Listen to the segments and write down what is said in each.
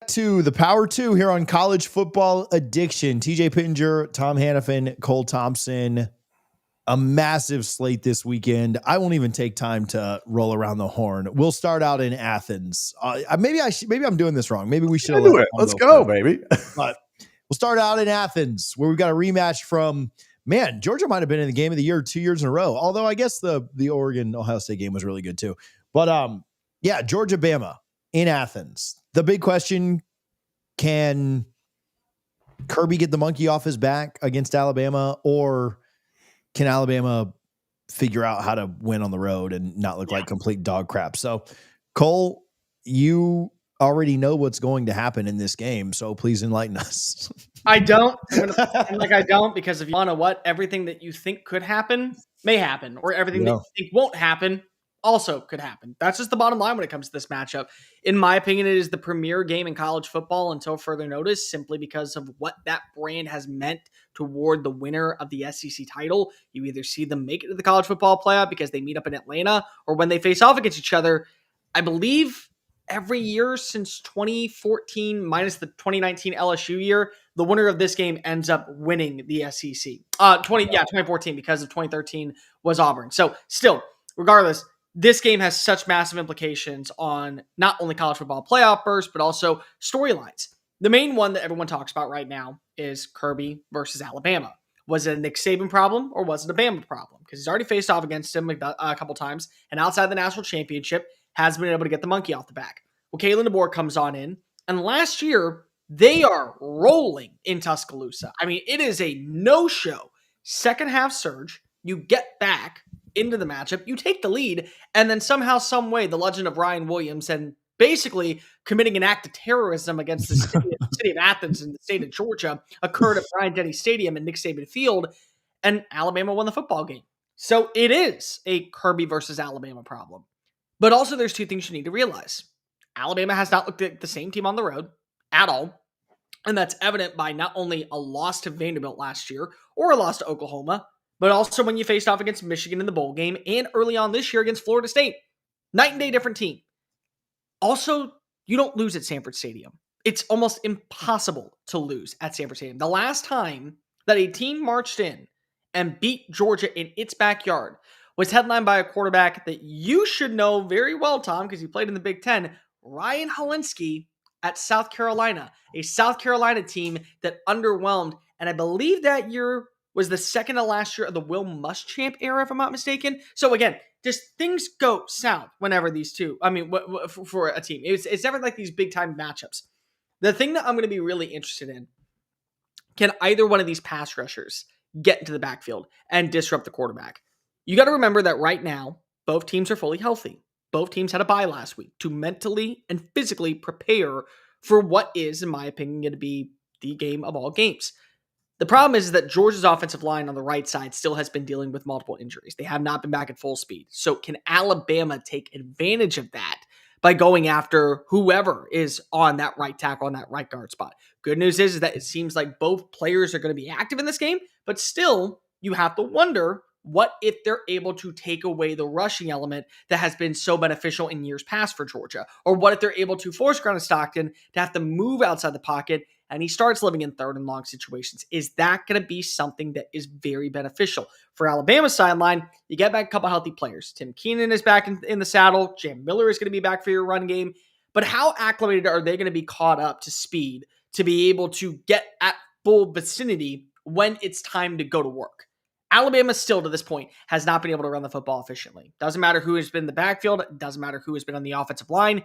To the Power 2 here on College Football Addiction. TJ Pittinger, Tom Hannifan, Cole Thompson. A massive slate this weekend. I won't even take time to roll around the horn. We'll start out in Athens. Maybe I'm doing this wrong. Maybe we should do it. Let's go, baby. But we'll start out in Athens, where we've got a rematch from, Georgia might have been in the game of the year 2 years in a row. Although I guess the Oregon-Ohio State game was really good too. But Georgia Bama in Athens. The big question, can Kirby get the monkey off his back against Alabama, or can Alabama figure out how to win on the road and not look like complete dog crap? So, Cole, you already know what's going to happen in this game, so please enlighten us. I don't. I'm going to pretend like I don't, because if you want to know what, everything that you think could happen may happen, or everything that you think won't happen also could happen. That's just the bottom line when it comes to this matchup. In my opinion, it is the premier game in college football until further notice, simply because of what that brand has meant toward the winner of the SEC title. You either see them make it to the college football playoff because they meet up in Atlanta, or when they face off against each other. I believe every year since 2014, minus the 2019 LSU year, the winner of this game ends up winning the SEC. 2014, because of 2013 was Auburn. So still, regardless, this game has such massive implications on not only college football playoff bursts, but also storylines. The main one that everyone talks about right now is Kirby versus Alabama. Was it a Nick Saban problem, or was it a Bama problem? Because he's already faced off against him a couple times, and outside the national championship, has been able to get the monkey off the back. Well, Kalen DeBoer comes on in, and last year, they are rolling in Tuscaloosa. I mean, it is a no-show. Second half surge, you get back into the matchup, you take the lead, and then somehow, some way, the legend of Ryan Williams and basically committing an act of terrorism against the city of Athens and the state of Georgia occurred at Bryant-Denny Stadium and Nick Saban Field, and Alabama won the football game. So it is a Kirby versus Alabama problem. But also there's two things you need to realize. Alabama has not looked at the same team on the road at all, and that's evident by not only a loss to Vanderbilt last year or a loss to Oklahoma, but also when you faced off against Michigan in the bowl game and early on this year against Florida State. Night and day different team. Also, you don't lose at Sanford Stadium. It's almost impossible to lose at Sanford Stadium. The last time that a team marched in and beat Georgia in its backyard was headlined by a quarterback that you should know very well, Tom, because he played in the Big Ten, Ryan Hilinski at South Carolina, a South Carolina team that underwhelmed. And I believe that year was the second to last year of the Will Muschamp era, if I'm not mistaken. So again, just things go south whenever these two, for a team. It's never like these big time matchups. The thing that I'm going to be really interested in, can either one of these pass rushers get into the backfield and disrupt the quarterback? You got to remember that right now, both teams are fully healthy. Both teams had a bye last week to mentally and physically prepare for what is, in my opinion, going to be the game of all games. The problem is that Georgia's offensive line on the right side still has been dealing with multiple injuries. They have not been back at full speed. So can Alabama take advantage of that by going after whoever is on that right tackle, on that right guard spot? Good news is that it seems like both players are going to be active in this game, but still, you have to wonder, what if they're able to take away the rushing element that has been so beneficial in years past for Georgia? Or what if they're able to force Grant Stockton to have to move outside the pocket and he starts living in third and long situations? Is that going to be something that is very beneficial? For Alabama's sideline, you get back a couple healthy players. Tim Keenan is back in the saddle. Jam Miller is going to be back for your run game. But how acclimated are they going to be caught up to speed to be able to get at full vicinity when it's time to go to work? Alabama still, to this point, has not been able to run the football efficiently. Doesn't matter who has been in the backfield. Doesn't matter who has been on the offensive line.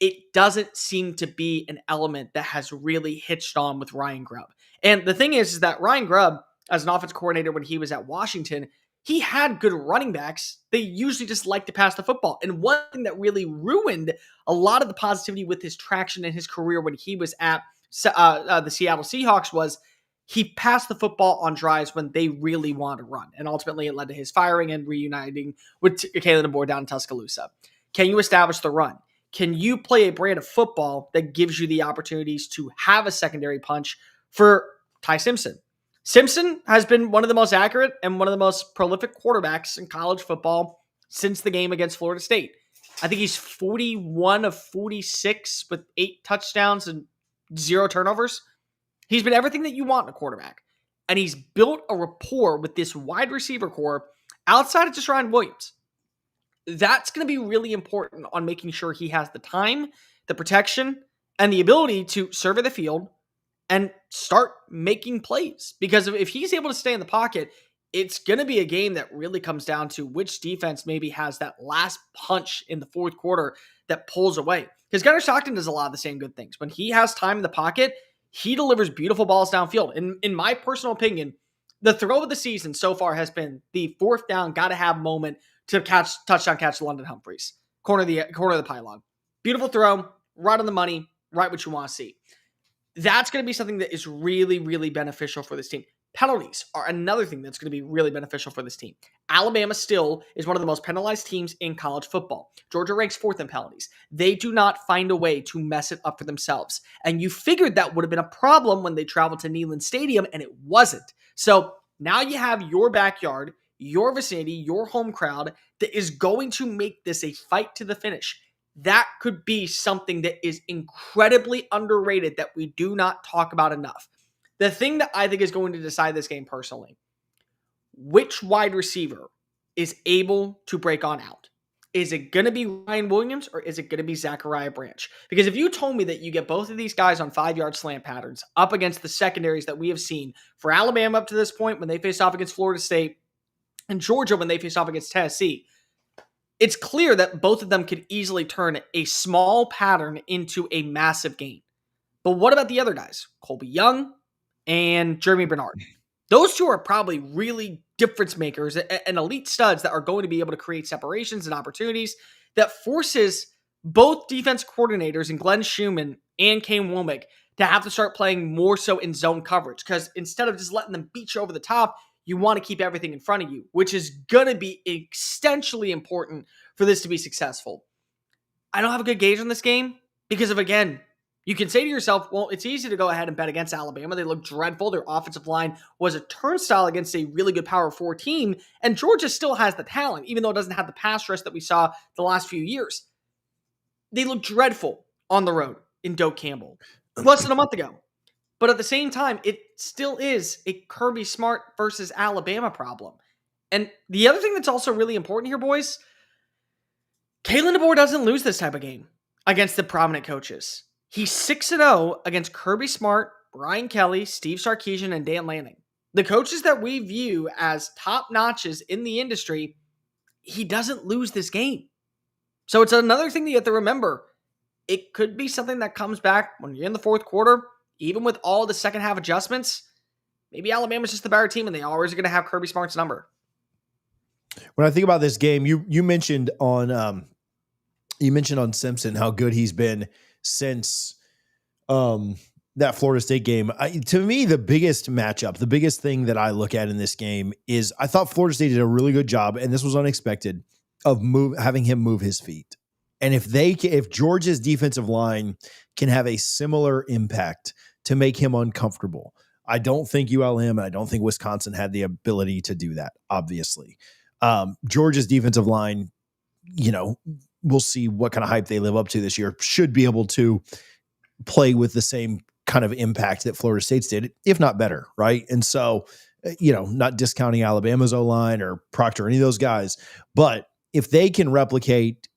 It doesn't seem to be an element that has really hitched on with Ryan Grubb. And the thing is that Ryan Grubb, as an offense coordinator when he was at Washington, he had good running backs. They usually just like to pass the football. And one thing that really ruined a lot of the positivity with his traction in his career when he was at the Seattle Seahawks was he passed the football on drives when they really wanted to run. And ultimately, it led to his firing and reuniting with Kalen DeBoer down in Tuscaloosa. Can you establish the run? Can you play a brand of football that gives you the opportunities to have a secondary punch for Ty Simpson? Simpson has been one of the most accurate and one of the most prolific quarterbacks in college football since the game against Florida State. I think he's 41 of 46 with 8 touchdowns and 0 turnovers. He's been everything that you want in a quarterback. And he's built a rapport with this wide receiver core outside of just Ryan Williams. That's going to be really important on making sure he has the time, the protection, and the ability to survey the field and start making plays. Because if he's able to stay in the pocket, it's going to be a game that really comes down to which defense maybe has that last punch in the fourth quarter that pulls away. Because Gunnar Stockton does a lot of the same good things. When he has time in the pocket, he delivers beautiful balls downfield. In my personal opinion, the throw of the season so far has been the fourth down, gotta have moment to touchdown catch London Humphreys. Corner of the pylon. Beautiful throw, right on the money, right what you want to see. That's going to be something that is really, really beneficial for this team. Penalties are another thing that's going to be really beneficial for this team. Alabama still is one of the most penalized teams in college football. Georgia ranks 4th in penalties. They do not find a way to mess it up for themselves. And you figured that would have been a problem when they traveled to Neyland Stadium, and it wasn't. So now you have your backyard, your vicinity, your home crowd that is going to make this a fight to the finish. That could be something that is incredibly underrated that we do not talk about enough. The thing that I think is going to decide this game personally, which wide receiver is able to break on out? Is it going to be Ryan Williams or is it going to be Zachariah Branch? Because if you told me that you get both of these guys on 5-yard slant patterns up against the secondaries that we have seen for Alabama up to this point when they face off against Florida State and Georgia when they face off against Tennessee, it's clear that both of them could easily turn a small pattern into a massive game. But what about the other guys? Colby Young and Jeremy Bernard. Those two are probably really difference makers and elite studs that are going to be able to create separations and opportunities that forces both defense coordinators in Glenn Schumann and Kane Womack to have to start playing more so in zone coverage. Because instead of just letting them beat you over the top, you want to keep everything in front of you, which is going to be essentially important for this to be successful. I don't have a good gauge on this game because of, again, you can say to yourself, well, it's easy to go ahead and bet against Alabama. They look dreadful. Their offensive line was a turnstile against a really good Power 4 team, and Georgia still has the talent, even though it doesn't have the pass rush that we saw the last few years. They look dreadful on the road in Doak Campbell less than a month ago. But at the same time, it still is a Kirby Smart versus Alabama problem. And the other thing that's also really important here, boys, Kalen DeBoer doesn't lose this type of game against the prominent coaches. He's 6-0 against Kirby Smart, Brian Kelly, Steve Sarkisian, and Dan Lanning. The coaches that we view as top notches in the industry, he doesn't lose this game. So it's another thing that you have to remember. It could be something that comes back when you're in the fourth quarter, even with all the second half adjustments. Maybe Alabama's just the better team and they always are going to have Kirby Smart's number. When I think about this game, you mentioned on Simpson how good he's been since that Florida State game. To me, the biggest matchup, the biggest thing that I look at in this game is I thought Florida State did a really good job, and this was unexpected, of having him move his feet. And if Georgia's defensive line can have a similar impact to make him uncomfortable, I don't think ULM and I don't think Wisconsin had the ability to do that, obviously. Georgia's defensive line, we'll see what kind of hype they live up to this year, should be able to play with the same kind of impact that Florida State's did, if not better, right? And so, not discounting Alabama's O-line or Proctor, any of those guys, but if they can replicate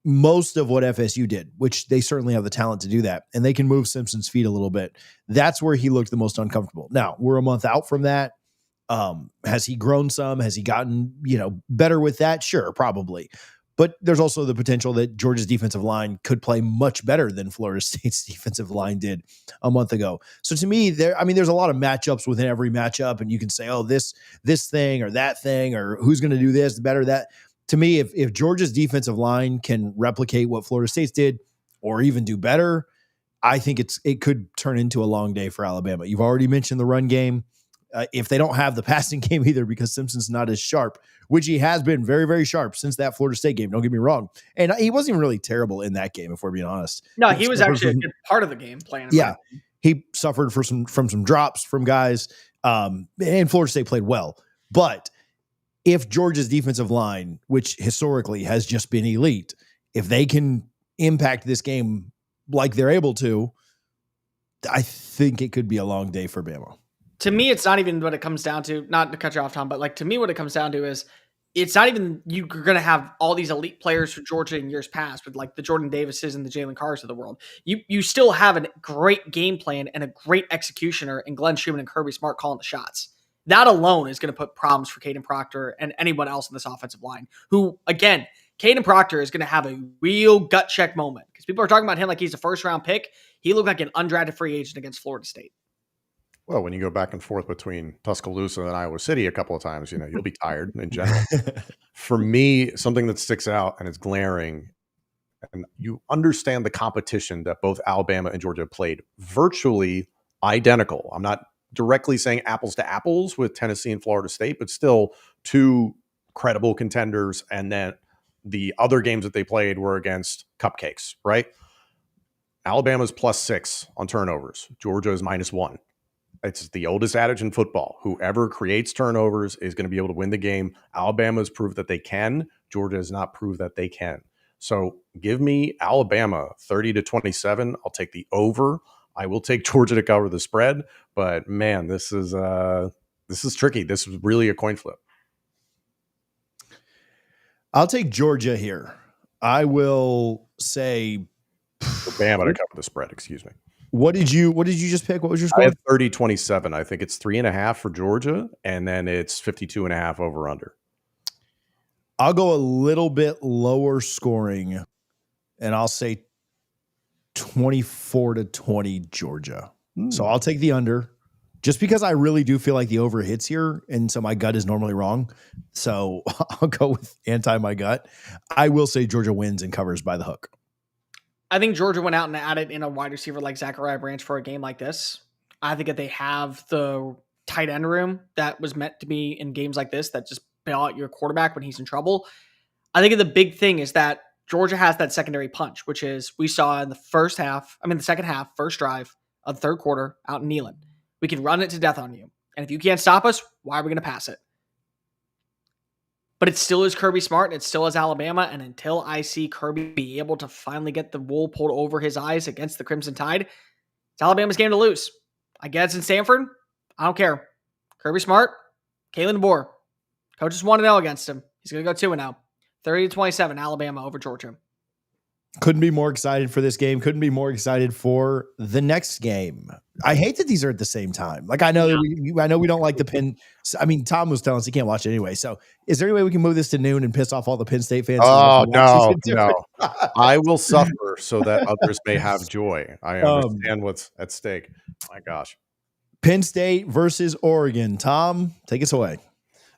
most of what FSU did, which they certainly have the talent to do that, and they can move Simpson's feet a little bit, that's where he looked the most uncomfortable. Now, we're a month out from that. Has he grown some? Has he gotten, better with that? Sure, probably. But there's also the potential that Georgia's defensive line could play much better than Florida State's defensive line did a month ago. So to me, there's a lot of matchups within every matchup, and you can say, oh, this thing or that thing, or who's going to do this better, that. To me, if Georgia's defensive line can replicate what Florida State's did or even do better, I think it could turn into a long day for Alabama. You've already mentioned the run game. If they don't have the passing game either, because Simpson's not as sharp, which he has been very, very sharp since that Florida State game. Don't get me wrong. And he wasn't even really terrible in that game, if we're being honest. No, he was actually a good part of the game playing. Yeah. He suffered from some drops from guys. And Florida State played well. But if Georgia's defensive line, which historically has just been elite, if they can impact this game like they're able to, I think it could be a long day for Bama. To me, it's not even what it comes down to. Not to cut you off, Tom, but like to me, what it comes down to is it's not even you're going to have all these elite players for Georgia in years past with like the Jordan Davises and the Jalen Carrs of the world. You still have a great game plan and a great executioner in Glenn Schumann and Kirby Smart calling the shots. That alone is going to put problems for Caden Proctor and anyone else in this offensive line who, again, Caden Proctor is going to have a real gut check moment because people are talking about him like he's a first round pick. He looked like an undrafted free agent against Florida State. Well, when you go back and forth between Tuscaloosa and Iowa City a couple of times, you'll be tired in general. For me, something that sticks out and is glaring, and you understand the competition that both Alabama and Georgia played virtually identical. I'm not directly saying apples to apples with Tennessee and Florida State, but still two credible contenders. And then the other games that they played were against cupcakes, right? Alabama's +6 on turnovers. Georgia is -1. It's the oldest adage in football. Whoever creates turnovers is going to be able to win the game. Alabama has proved that they can. Georgia has not proved that they can. So give me Alabama 30-27. I'll take the over. I will take Georgia to cover the spread. But man, this is tricky. This is really a coin flip. I'll take Georgia here. I will say Bama to cover the spread. Excuse me. What did you just pick? What was your score? I have 30-27. I think it's 3.5 for Georgia, and then it's 52.5 over under. I'll go a little bit lower scoring, and I'll say 24-20 Georgia. So I'll take the under just because I really do feel like the over hits here. And so my gut is normally wrong. So I'll go with my gut. I will say Georgia wins and covers by the hook. I think Georgia went out and added in a wide receiver like Zachariah Branch for a game like this. I think that they have the tight end room that was meant to be in games like this that just bail out your quarterback when he's in trouble. I think the big thing is that Georgia has that secondary punch, which is we saw in the second half, first drive of the third quarter out in Neyland. We can run it to death on you. And if you can't stop us, why are we going to pass it? But it still is Kirby Smart, and it still is Alabama, and until I see Kirby be able to finally get the wool pulled over his eyes against the Crimson Tide, it's Alabama's game to lose. I get it's in Stanford. I don't care. Kirby Smart, Kalen DeBoer. Coaches 1-0 against him. He's going to go 2-0. 30-27, Alabama over Georgia. Couldn't be more excited for this game. Couldn't be more excited for the next game. I hate that these are at the same time. Like I know we don't like the Penn. I mean, Tom was telling us he can't watch it anyway. So is there any way we can move this to noon and piss off all the Penn State fans? Oh, no. I will suffer so that others may have joy. I understand what's at stake. My gosh. Penn State versus Oregon. Tom, take us away.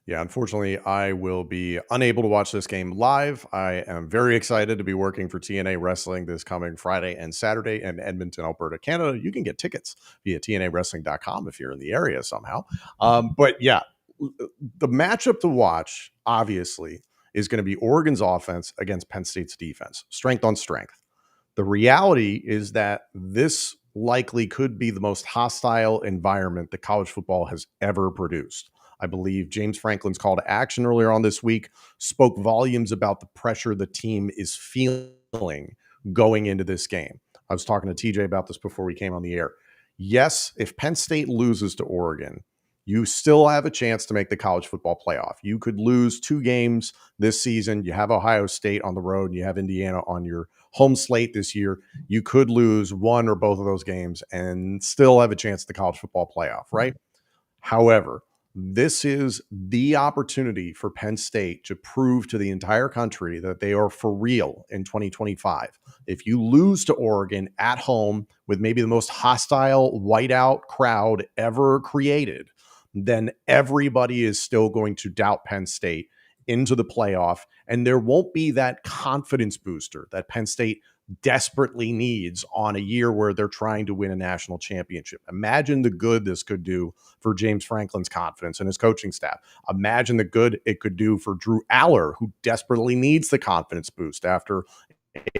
Yeah, unfortunately, I will be unable to watch this game live. I am very excited to be working for TNA Wrestling this coming Friday and Saturday in Edmonton, Alberta, Canada. You can get tickets via TNAWrestling.com if you're in the area somehow. But yeah, the matchup to watch, obviously, is going to be Oregon's offense against Penn State's defense, strength on strength. The reality is that this likely could be the most hostile environment that college football has ever produced. I believe James Franklin's call to action earlier on this week spoke volumes about the pressure the team is feeling going into this game. I was talking to TJ about this before we came on the air. Yes, if Penn State loses to Oregon, you still have a chance to make the college football playoff. You could lose 2 games this season. You have Ohio State on the road and you have Indiana on your home slate this year. You could lose 1 or both of those games and still have a chance at the college football playoff, right? However, this is the opportunity for Penn State to prove to the entire country that they are for real in 2025. If you lose to Oregon at home with maybe the most hostile whiteout crowd ever created, then everybody is still going to doubt Penn State into the playoff, and there won't be that confidence booster that Penn State desperately needs on a year where they're trying to win a national championship. Imagine the good this could do for James Franklin's confidence and his coaching staff. Imagine the good it could do for Drew Aller, who desperately needs the confidence boost after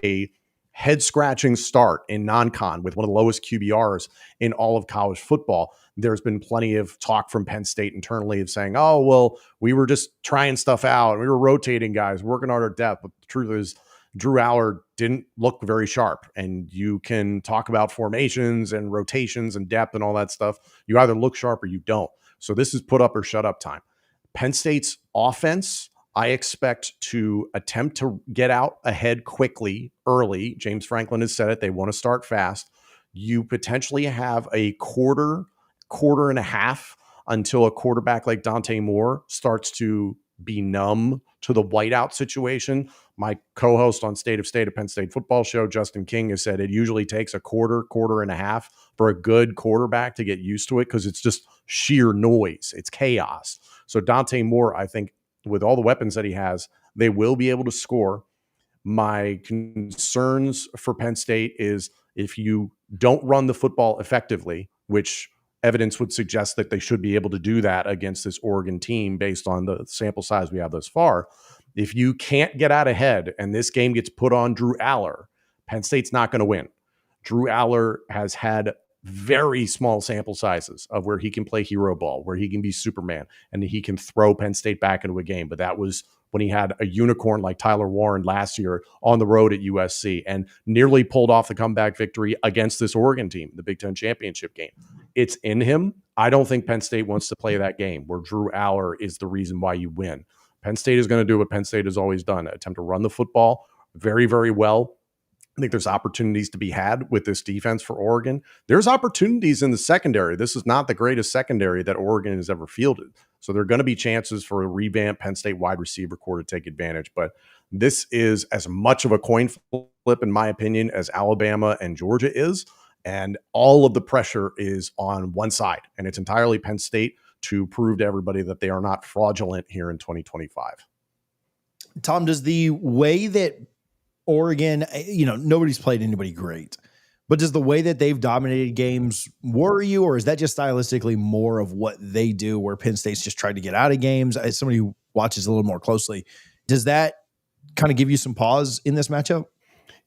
a head-scratching start in non-con with one of the lowest QBRs in all of college football. There's been plenty of talk from Penn State internally of saying, oh, well, we were just trying stuff out. We were rotating guys, working on our depth. But the truth is, Drew Aller didn't look very sharp. And you can talk about formations and rotations and depth and all that stuff. You either look sharp or you don't. So this is put up or shut up time. Penn State's offense, I expect to attempt to get out ahead quickly, early. James Franklin has said it. They want to start fast. You potentially have a quarter and a half until a quarterback like Dante Moore starts to be numb to the whiteout situation. My co-host on State of State, a Penn State football show, Justin King, has said it usually takes a quarter and a half for a good quarterback to get used to it because it's just sheer noise. It's chaos. So Dante Moore, I think, with all the weapons that he has, they will be able to score. My concerns for Penn State is if you don't run the football effectively, which evidence would suggest that they should be able to do that against this Oregon team based on the sample size we have thus far. If you can't get out ahead and this game gets put on Drew Aller, Penn State's not going to win. Drew Aller has had very small sample sizes of where he can play hero ball, where he can be Superman, and he can throw Penn State back into a game. But that was when he had a unicorn like Tyler Warren last year on the road at USC and nearly pulled off the comeback victory against this Oregon team, the Big Ten championship game. It's in him. I don't think Penn State wants to play that game where Drew Aller is the reason why you win. Penn State is going to do what Penn State has always done, attempt to run the football very, very well. I think there's opportunities to be had with this defense for Oregon. There's opportunities in the secondary. This is not the greatest secondary that Oregon has ever fielded. So there are going to be chances for a revamped Penn State wide receiver core to take advantage. But this is as much of a coin flip, in my opinion, as Alabama and Georgia is. And all of the pressure is on one side. And it's entirely Penn State to prove to everybody that they are not fraudulent here in 2025. Tom, does the way that Oregon, nobody's played anybody great, but does the way that they've dominated games worry you, or is that just stylistically more of what they do where Penn State's just tried to get out of games? As somebody who watches a little more closely, does that kind of give you some pause in this matchup?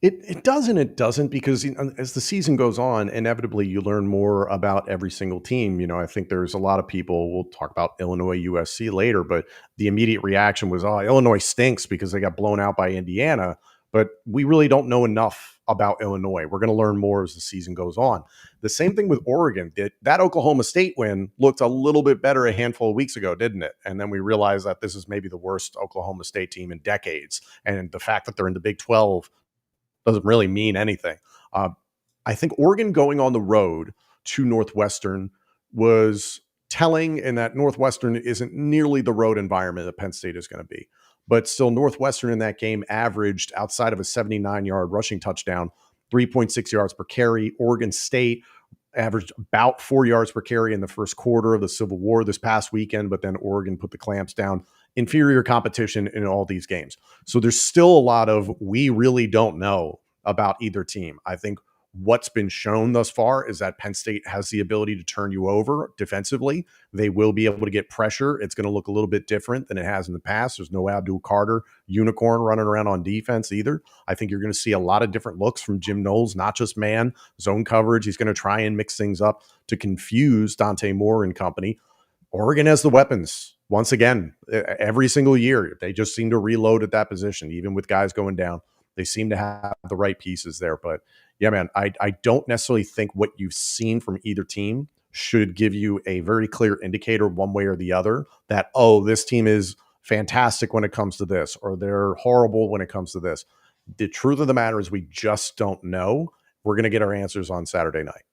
It does and it doesn't, because as the season goes on, inevitably you learn more about every single team. I think there's a lot of people, we'll talk about Illinois, USC later, but the immediate reaction was, Illinois stinks because they got blown out by Indiana. But we really don't know enough about Illinois. We're going to learn more as the season goes on. The same thing with Oregon. That Oklahoma State win looked a little bit better a handful of weeks ago, didn't it? And then we realized that this is maybe the worst Oklahoma State team in decades. And the fact that they're in the Big 12 doesn't really mean anything. I think Oregon going on the road to Northwestern was telling, in that Northwestern isn't nearly the road environment that Penn State is going to be. But still, Northwestern in that game averaged, outside of a 79-yard rushing touchdown, 3.6 yards per carry. Oregon State averaged about 4 yards per carry in the first quarter of the Civil War this past weekend, but then Oregon put the clamps down. Inferior competition in all these games. So there's still a lot of we really don't know about either team. I think what's been shown thus far is that Penn State has the ability to turn you over defensively. They will be able to get pressure. It's going to look a little bit different than it has in the past. There's no Abdul Carter unicorn running around on defense either. I think you're going to see a lot of different looks from Jim Knowles, not just man, zone coverage. He's going to try and mix things up to confuse Dante Moore and company. Oregon has the weapons. Once again, every single year, they just seem to reload at that position, even with guys going down. They seem to have the right pieces there. But yeah, man, I don't necessarily think what you've seen from either team should give you a very clear indicator one way or the other that, this team is fantastic when it comes to this, or they're horrible when it comes to this. The truth of the matter is we just don't know. We're going to get our answers on Saturday night.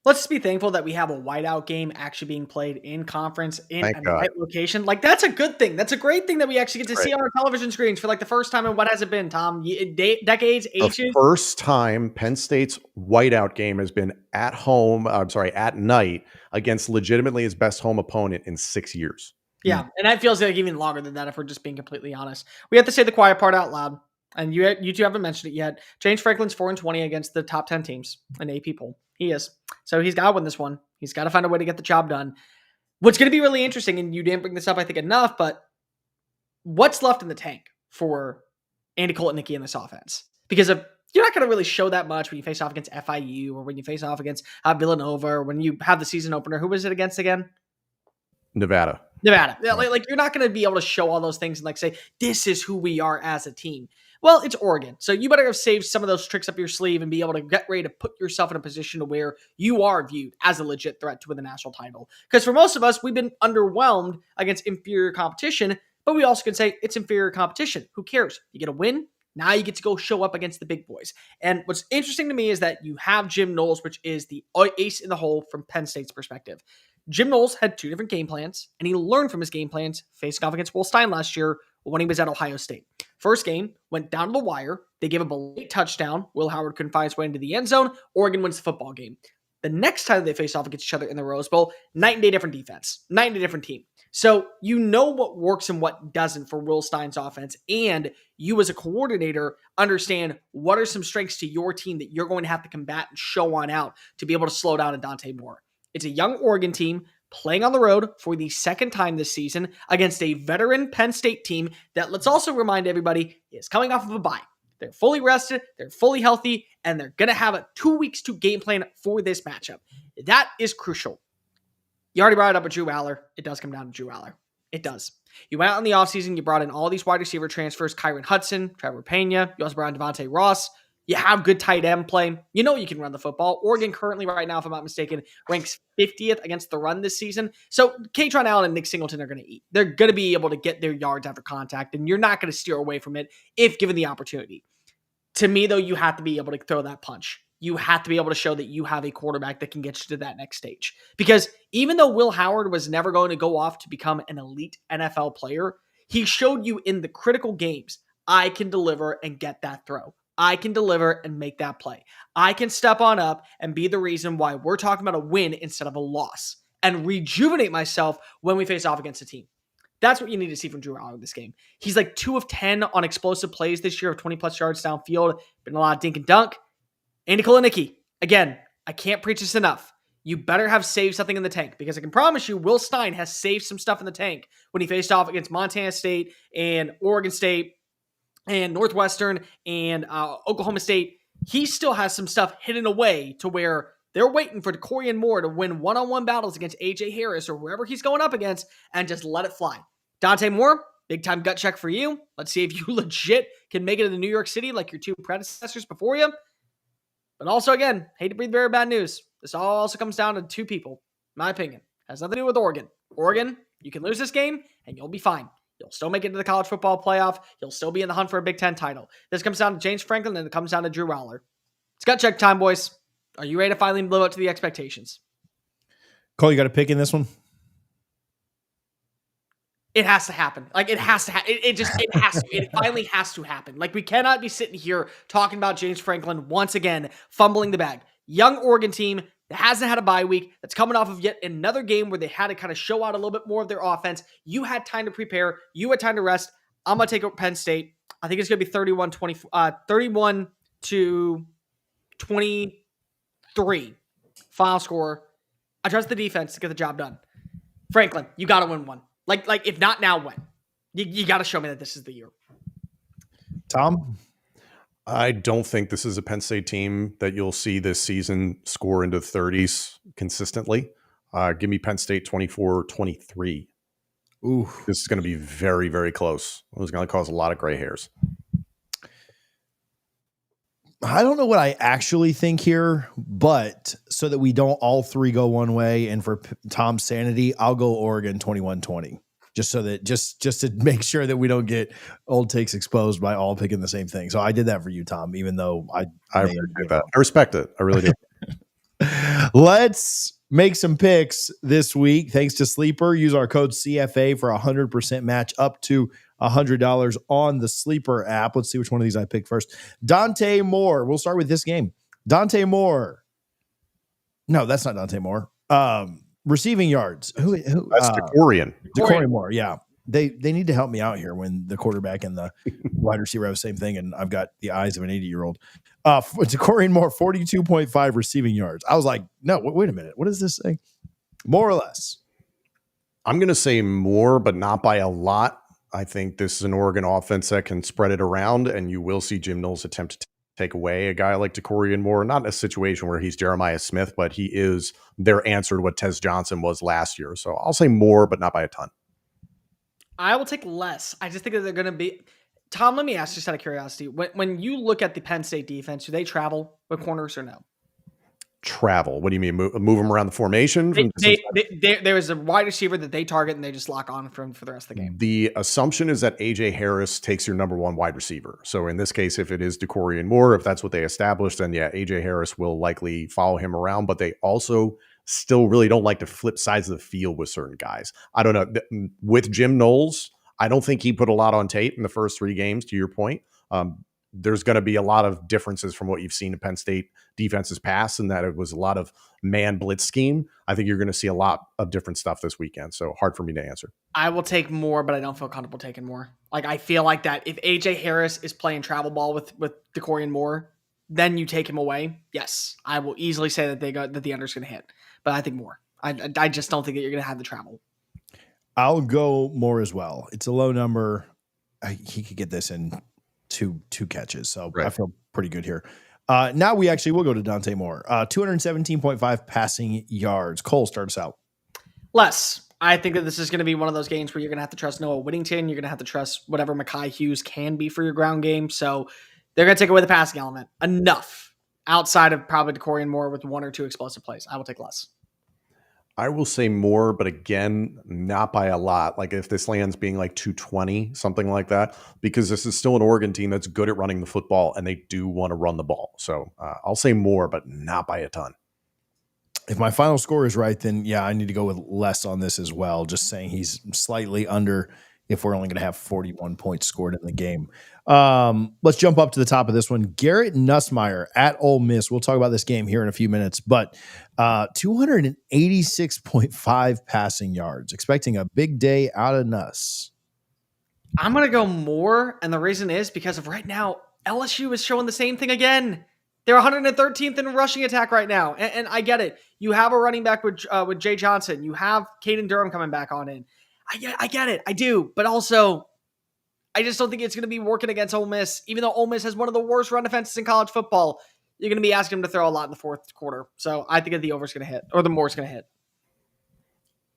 Let's just be thankful that we have a whiteout game actually being played in conference in a right location. Like, that's a good thing. That's a great thing that we actually get to see on our television screens for like the first time in what has it been, Tom? Decades, ages? The first time Penn State's whiteout game has been at night against legitimately his best home opponent in 6 years. Yeah, and that feels like even longer than that if we're just being completely honest. We have to say the quiet part out loud, and you two haven't mentioned it yet. James Franklin's 4-20 against the top 10 teams in AP poll. He is. So he's got to win this one. He's got to find a way to get the job done. What's going to be really interesting, and you didn't bring this up, I think, enough, but what's left in the tank for Andy Koltnicki in this offense? Because you're not going to really show that much when you face off against FIU or when you face off against Villanova or when you have the season opener. Who was it against again? Nevada. Nevada. Like you're not going to be able to show all those things and like say, this is who we are as a team. Well, it's Oregon. So you better have saved some of those tricks up your sleeve and be able to get ready to put yourself in a position to where you are viewed as a legit threat to win the national title. Because for most of us, we've been underwhelmed against inferior competition, but we also can say it's inferior competition. Who cares? You get a win. Now you get to go show up against the big boys. And what's interesting to me is that you have Jim Knowles, which is the ace in the hole from Penn State's perspective. Jim Knowles had 2 different game plans, and he learned from his game plans facing off against Will Stein last year when he was at Ohio State. First game went down to the wire. They gave up a late touchdown. Will Howard couldn't find his way into the end zone. Oregon wins the football game. The next time they face off against each other in the Rose Bowl, night and day different defense, night and day different team. So you know what works and what doesn't for Will Stein's offense, and you as a coordinator understand what are some strengths to your team that you're going to have to combat and show on out to be able to slow down a Dante Moore. It's a young Oregon team playing on the road for the second time this season against a veteran Penn State team that, let's also remind everybody, is coming off of a bye. They're fully rested, they're fully healthy, and they're going to have 2 weeks to game plan for this matchup. That is crucial. You already brought it up with Drew Aller. It does come down to Drew Aller. It does. You went out in the offseason, you brought in all these wide receiver transfers, Kyron Hudson, Trevor Pena. You also brought in Devontae Ross. You have good tight end play. You know you can run the football. Oregon currently right now, if I'm not mistaken, ranks 50th against the run this season. So Katron Allen and Nick Singleton are going to eat. They're going to be able to get their yards after contact, and you're not going to steer away from it if given the opportunity. To me, though, you have to be able to throw that punch. You have to be able to show that you have a quarterback that can get you to that next stage. Because even though Will Howard was never going to go off to become an elite NFL player, he showed you in the critical games, I can deliver and get that throw. I can deliver and make that play. I can step on up and be the reason why we're talking about a win instead of a loss and rejuvenate myself when we face off against a team. That's what you need to see from Drew Aller in this game. He's like 2 of 10 on explosive plays this year of 20-plus yards downfield. Been a lot of dink and dunk. Andy Kalinicki, again, I can't preach this enough. You better have saved something in the tank because I can promise you Will Stein has saved some stuff in the tank when he faced off against Montana State and Oregon State and Northwestern and Oklahoma State. He still has some stuff hidden away to where they're waiting for Corian Moore to win one-on-one battles against A.J. Harris or whoever he's going up against and just let it fly. Dante Moore, big-time gut check for you. Let's see if you legit can make it into New York City like your 2 predecessors before you. But also, again, hate to breathe very bad news. This all also comes down to 2 people, in my opinion. Has nothing to do with Oregon. Oregon, you can lose this game, and you'll be fine. You'll still make it to the college football playoff. You'll still be in the hunt for a Big Ten title. This comes down to James Franklin, and it comes down to Drew Aller. It's gut check time, boys. Are you ready to finally live up to the expectations? Cole, you got a pick in this one? It has to happen. Like, it has to happen. It has to. It finally has to happen. Like, we cannot be sitting here talking about James Franklin once again fumbling the bag. Young Oregon team that hasn't had a bye week, that's coming off of yet another game where they had to kind of show out a little bit more of their offense. You had time to prepare. You had time to rest. I'm going to take Penn State. I think it's going to be 31 to 23 final score. I trust the defense to get the job done. Franklin, you got to win one. Like if not now, when? You got to show me that this is the year. Tom? I don't think this is a Penn State team that you'll see this season score into the 30s consistently. Give me Penn State 24-23. Ooh, this is going to be very, very close. It's going to cause a lot of gray hairs. I don't know what I actually think here, but so that we don't all 3 go one way and for Tom's sanity, I'll go Oregon 21-20. Just so that just to make sure that we don't get old takes exposed by all picking the same thing. So I did that for you, Tom, even though I appreciate that. I respect it. I really do. Let's make some picks this week. Thanks to Sleeper. Use our code CFA for 100% match up to $100 on the Sleeper app. Let's see which one of these I picked first. Dante Moore. We'll start with this game. Dante Moore. No, that's not Dante Moore. Receiving yards. Who that's DeCorian. DeCorian Moore. Yeah. They need to help me out here when the quarterback and the wide receiver have the same thing, and I've got the eyes of an 80-year-old. DeCorian Moore, 42.5 receiving yards. I was like, no, wait a minute. What does this say? More or less. I'm going to say more, but not by a lot. I think this is an Oregon offense that can spread it around, and you will see Jim Knowles attempt to take away a guy like DeCorian Moore. Not in a situation where he's Jeremiah Smith, but he is their answer to what Tez Johnson was last year. So I'll say more, but not by a ton. I will take less. I just think that they're going to be. Tom, let me ask just out of curiosity. When you look at the Penn State defense, do they travel with corners or no? Travel. What do you mean? Move them around the formation? There is a wide receiver that they target and they just lock on for the rest of the game. The assumption is that A.J. Harris takes your number one wide receiver. So in this case, if it is DeCorian Moore, if that's what they established, then yeah, A.J. Harris will likely follow him around. But they also still really don't like to flip sides of the field with certain guys. I don't know. With Jim Knowles, I don't think he put a lot on tape in the first 3 games, to your point. There's going to be a lot of differences from what you've seen in Penn State defenses past, and that it was a lot of man blitz scheme. I think you're going to see a lot of different stuff this weekend. So hard for me to answer. I will take more, but I don't feel comfortable taking more. Like, I feel like that if AJ Harris is playing travel ball with DeCorian Moore, then you take him away. Yes, I will easily say that that the under's going to hit, but I think more. I just don't think that you're going to have the travel. I'll go more as well. It's a low number. He could get this in two catches. So right. I feel pretty good here. Now we actually will go to Dante Moore. 217.5 passing yards. Cole, start us out. Less. I think that this is going to be one of those games where you're going to have to trust Noah Whittington. You're going to have to trust whatever Mekhi Hughes can be for your ground game. So they're going to take away the passing element. Enough. Outside of probably DeCorian Moore with 1 or 2 explosive plays. I will take less. I will say more, but again, not by a lot. Like if this lands being like 220, something like that, because this is still an Oregon team that's good at running the football and they do want to run the ball. So I'll say more, but not by a ton. If my final score is right, then yeah, I need to go with less on this as well. Just saying he's slightly under if we're only going to have 41 points scored in the game. Let's jump up to the top of this one. Garrett Nussmeier at Ole Miss. We'll talk about this game here in a few minutes, but 286.5 passing yards. Expecting a big day out of Nuss. I'm going to go more, and the reason is because of right now, LSU is showing the same thing again. They're 113th in rushing attack right now, and I get it. You have a running back with Jay Johnson. You have Caden Durham coming back on in. I get it. I do. But also, I just don't think it's going to be working against Ole Miss. Even though Ole Miss has one of the worst run defenses in college football, you're going to be asking them to throw a lot in the fourth quarter. So I think that the over's going to hit, or the more's going to hit.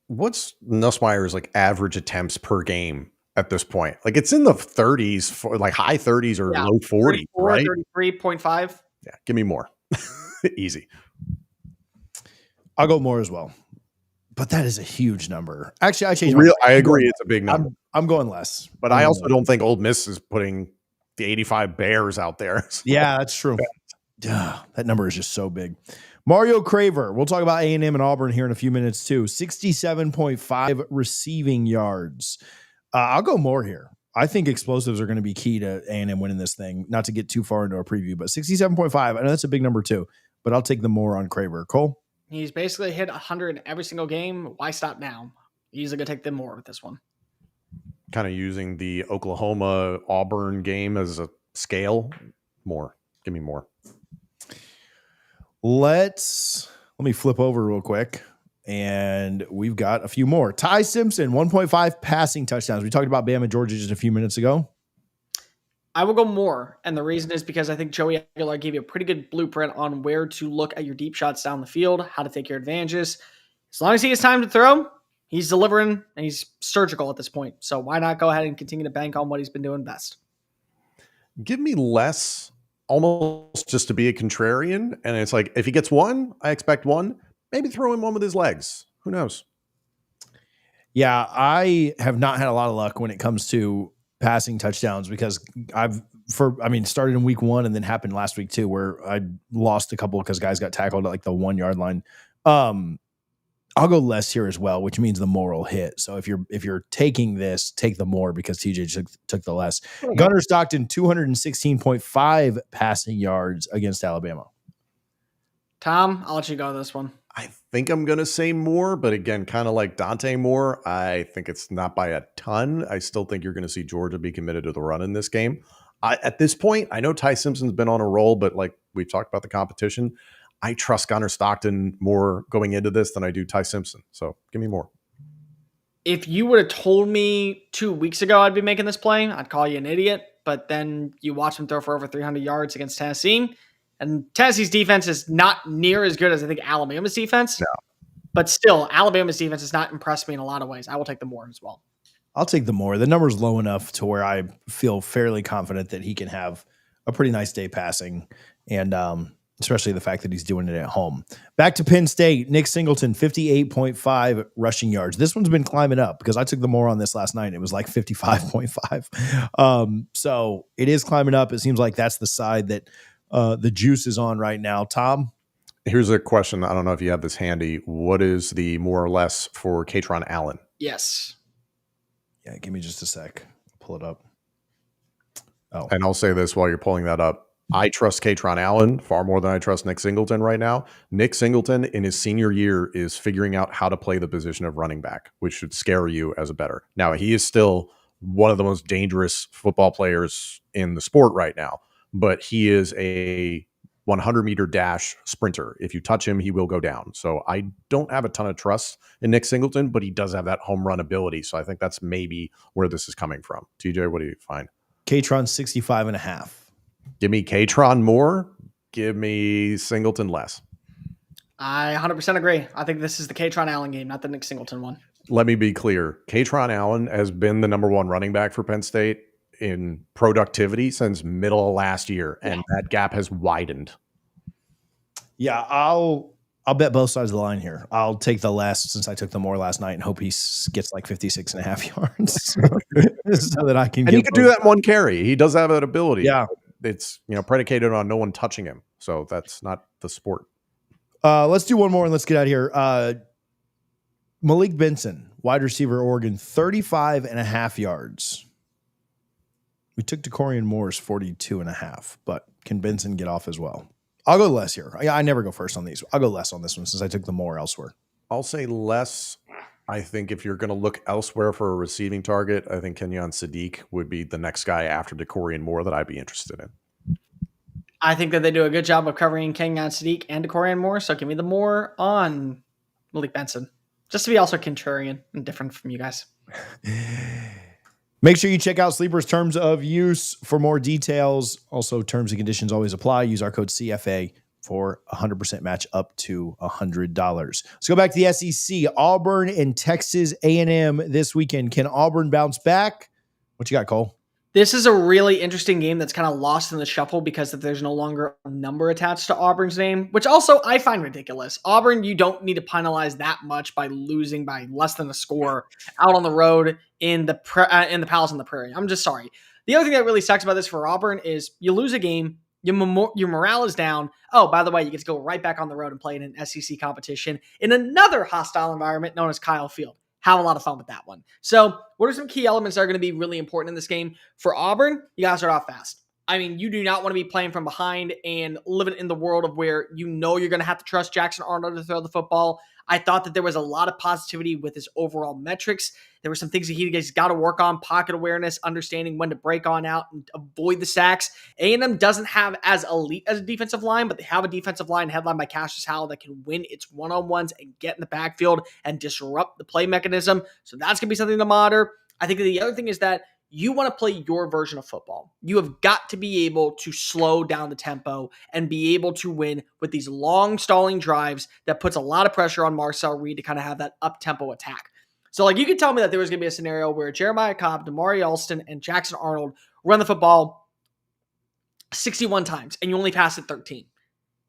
What's Nussmeier's like average attempts per game at this point? Like it's in the 30s, for like high 30s or low 40s, right? 33.5. Yeah, give me more. Easy. I'll go more as well. But that is a huge number. Actually, I changed. I agree. It's a big number. I'm going less. But I also don't think Ole Miss is putting the 85 Bears out there. So. Yeah, that's true. That number is just so big. Mario Craver. We'll talk about A&M and Auburn here in a few minutes too. 67.5 receiving yards. I'll go more here. I think explosives are going to be key to A&M winning this thing. Not to get too far into our preview, but 67.5. I know that's a big number too, but I'll take the more on Craver. Cole? He's basically hit 100 in every single game. Why stop now? He's going to take them more with this one. Kind of using the Oklahoma-Auburn game as a scale. More. Give me more. Let me flip over real quick. And we've got a few more. Ty Simpson, 1.5 passing touchdowns. We talked about Bama, Georgia just a few minutes ago. I will go more. And the reason is because I think Joey Aguilar gave you a pretty good blueprint on where to look at your deep shots down the field, how to take your advantages. As long as he has time to throw, he's delivering and he's surgical at this point. So why not go ahead and continue to bank on what he's been doing best? Give me less, almost just to be a contrarian. And it's like, if he gets one, I expect one. Maybe throw him one with his legs. Who knows? Yeah, I have not had a lot of luck when it comes to passing touchdowns because started in week 1 and then happened last week too, where I lost a couple because guys got tackled at like the 1 yard line. I'll go less here as well, which means the more will hit. So if you're taking this, take the more because TJ took the less. Okay. Gunnar Stockton, 216.5 passing yards against Alabama. Tom, I'll let you go this one. I think I'm going to say more, but again, kind of like Dante Moore, I think it's not by a ton. I still think you're going to see Georgia be committed to the run in this game. At this point, I know Ty Simpson's been on a roll, but like we've talked about the competition, I trust Gunnar Stockton more going into this than I do Ty Simpson. So give me more. If you would have told me 2 weeks ago I'd be making this play, I'd call you an idiot. But then you watch him throw for over 300 yards against Tennessee. And Tennessee's defense is not near as good as I think Alabama's defense. No. But still, Alabama's defense has not impressed me in a lot of ways. I will take the more as well. I'll take the more. The number's low enough to where I feel fairly confident that he can have a pretty nice day passing, and especially the fact that he's doing it at home. Back to Penn State, Nick Singleton, 58.5 rushing yards. This one's been climbing up because I took the more on this last night. It was like 55.5. So it is climbing up. It seems like that's the side that the juice is on right now. Tom? Here's a question. I don't know if you have this handy. What is the more or less for Katron Allen? Yes. Yeah, give me just a sec. Pull it up. Oh. And I'll say this while you're pulling that up. I trust Katron Allen far more than I trust Nick Singleton right now. Nick Singleton in his senior year is figuring out how to play the position of running back, which should scare you as a bettor. Now, he is still one of the most dangerous football players in the sport right now, but he is a 100-meter dash sprinter. If you touch him, he will go down. So I don't have a ton of trust in Nick Singleton, but he does have that home run ability. So I think that's maybe where this is coming from. TJ, what do you find? Katron 65.5. Give me Katron more. Give me Singleton less. I 100% agree. I think this is the Katron Allen game, not the Nick Singleton one. Let me be clear. Katron Allen has been the number one running back for Penn State in productivity since middle of last year, and that gap has widened. Yeah, I'll bet both sides of the line here. I'll take the less since I took the more last night and hope he gets like 56.5 yards so that I can. And he could do that in one carry. He does have that ability. Yeah. It's predicated on no one touching him. So that's not the sport. Let's do one more and let's get out of here. Malik Benson, wide receiver, Oregon, 35.5 yards. We took DeCorian Moore's 42.5, but can Benson get off as well? I'll go less here. I never go first on these. I'll go less on this one since I took the more elsewhere. I'll say less. I think if you're going to look elsewhere for a receiving target, I think Kenyon Sadiq would be the next guy after DeCorian Moore that I'd be interested in. I think that they do a good job of covering Kenyon Sadiq and DeCorian Moore, so give me the more on Malik Benson. Just to be also contrarian and different from you guys. Make sure you check out Sleeper's terms of use for more details. Also, terms and conditions always apply. Use our code CFA for 100% match up to $100. Let's go back to the SEC. Auburn and Texas A&M this weekend. Can Auburn bounce back? What you got, Cole? This is a really interesting game that's kind of lost in the shuffle because there's no longer a number attached to Auburn's name, which also I find ridiculous. Auburn, you don't need to penalize that much by losing by less than a score out on the road in the Palace on the Prairie. I'm just sorry. The other thing that really sucks about this for Auburn is you lose a game, your morale is down. Oh, by the way, you get to go right back on the road and play in an SEC competition in another hostile environment known as Kyle Field. Have a lot of fun with that one. So what are some key elements that are going to be really important in this game? For Auburn, you got to start off fast. I mean, you do not want to be playing from behind and living in the world of where you're going to have to trust Jackson Arnold to throw the football. I thought that there was a lot of positivity with his overall metrics. There were some things that he's got to work on: pocket awareness, understanding when to break on out and avoid the sacks. A&M doesn't have as elite as a defensive line, but they have a defensive line headlined by Cassius Howell that can win its one-on-ones and get in the backfield and disrupt the play mechanism. So that's going to be something to monitor. I think that the other thing is that you want to play your version of football. You have got to be able to slow down the tempo and be able to win with these long stalling drives that puts a lot of pressure on Marcel Reed to kind of have that up-tempo attack. So like you could tell me that there was going to be a scenario where Jeremiah Cobb, Damari Alston, and Jackson Arnold run the football 61 times and you only pass it 13.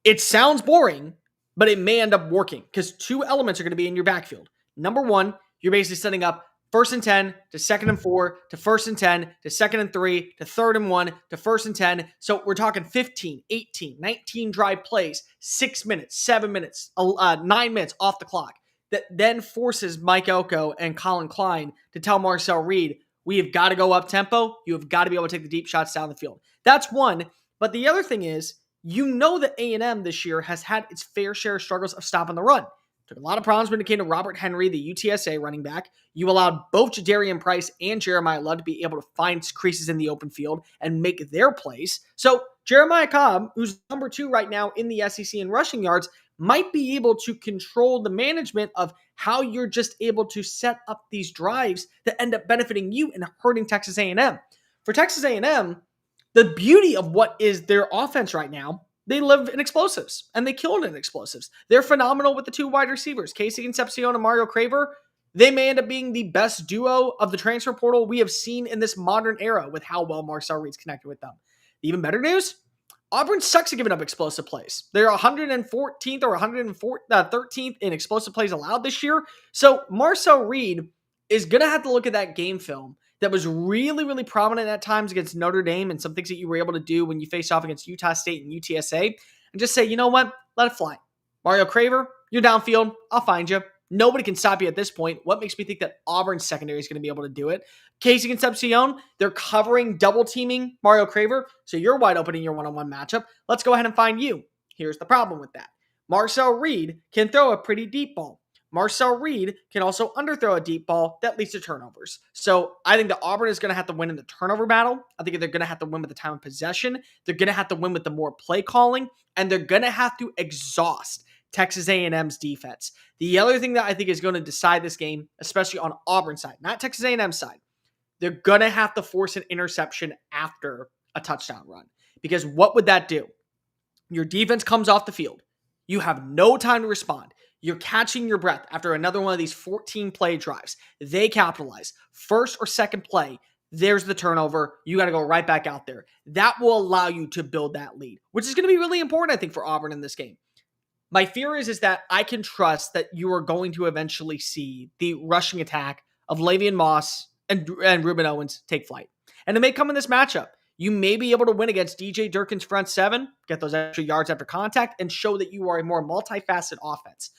It sounds boring, but it may end up working because two elements are going to be in your backfield. Number one, you're basically setting up 1st and 10 to 2nd and 4 to 1st and 10 to 2nd and 3 to 3rd and 1 to 1st and 10. So we're talking 15, 18, 19 drive plays, 6 minutes, 7 minutes, 9 minutes off the clock. That then forces Mike Elko and Colin Klein to tell Marcel Reed, we have got to go up tempo. You have got to be able to take the deep shots down the field. That's one. But the other thing is, that A&M this year has had its fair share of struggles of stopping the run. Took a lot of problems when it came to Robert Henry, the UTSA running back. You allowed both Jadarian Price and Jeremiah Love to be able to find creases in the open field and make their plays. So Jeremiah Cobb, who's number 2 right now in the SEC in rushing yards, might be able to control the management of how you're just able to set up these drives that end up benefiting you and hurting Texas A&M. For Texas A&M, the beauty of what is their offense right now, they live in explosives, and they killed in explosives. They're phenomenal with the 2 wide receivers, Casey Concepcion and Mario Craver. they may end up being the best duo of the transfer portal we have seen in this modern era with how well Marcel Reed's connected with them. The even better news, Auburn sucks at giving up explosive plays. They're 114th or 113th in explosive plays allowed this year. So Marcel Reed is going to have to look at that game film that was really, really prominent at times against Notre Dame and some things that you were able to do when you faced off against Utah State and UTSA and just say, you know what? Let it fly. Mario Craver, you're downfield. I'll find you. Nobody can stop you at this point. What makes me think that Auburn's secondary is going to be able to do it? Casey Concepcion, they're covering, double teaming Mario Craver, so you're wide open in your one-on-one matchup. Let's go ahead and find you. Here's the problem with that. Marcel Reed can throw a pretty deep ball. Marcel Reed can also underthrow a deep ball that leads to turnovers. So I think that Auburn is going to have to win in the turnover battle. I think they're going to have to win with the time of possession. They're going to have to win with the more play calling, and they're going to have to exhaust Texas A&M's defense. The other thing that I think is going to decide this game, especially on Auburn's side, not Texas A&M's side, they're going to have to force an interception after a touchdown run. Because what would that do? Your defense comes off the field. You have no time to respond. You're catching your breath after another one of these 14-play drives. They capitalize. First or second play, there's the turnover. You got to go right back out there. That will allow you to build that lead, which is going to be really important, I think, for Auburn in this game. My fear is that I can trust that you are going to eventually see the rushing attack of Lavian Moss and Ruben Owens take flight. And it may come in this matchup. You may be able to win against DJ Durkin's front seven, get those extra yards after contact, and show that you are a more multifaceted offense.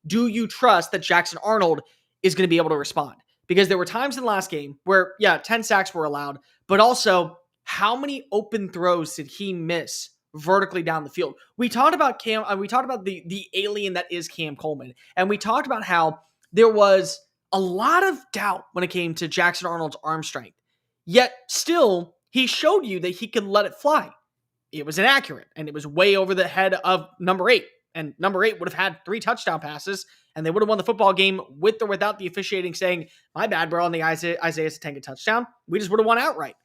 Do you trust that Jackson Arnold is going to be able to respond? Because there were times in the last game where, 10 sacks were allowed, but also how many open throws did he miss vertically down the field? We talked about the alien that is Cam Coleman, and we talked about how there was a lot of doubt when it came to Jackson Arnold's arm strength. Yet still, he showed you that he could let it fly. It was inaccurate, and it was way over the head of number 8. And number 8 would have had 3 touchdown passes, and they would have won the football game with or without the officiating saying, my bad, bro, on the Isaiah Satenga touchdown. We just would have won outright.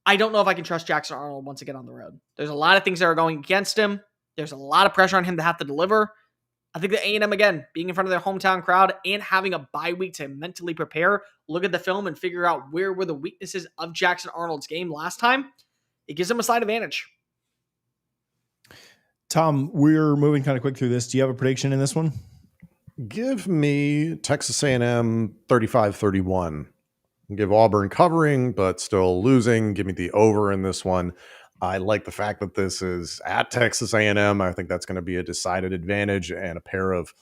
I don't know if I can trust Jackson Arnold once again on the road. There's a lot of things that are going against him. There's a lot of pressure on him to have to deliver. I think that A&M, again, being in front of their hometown crowd and having a bye week to mentally prepare, look at the film and figure out where were the weaknesses of Jackson Arnold's game last time, it gives them a slight advantage. Tom, we're moving kind of quick through this. Do you have a prediction in this one? Give me Texas A&M 35-31. Give Auburn covering, but still losing. Give me the over in this one. I like the fact that this is at Texas A&M. I think that's going to be a decided advantage, and a pair of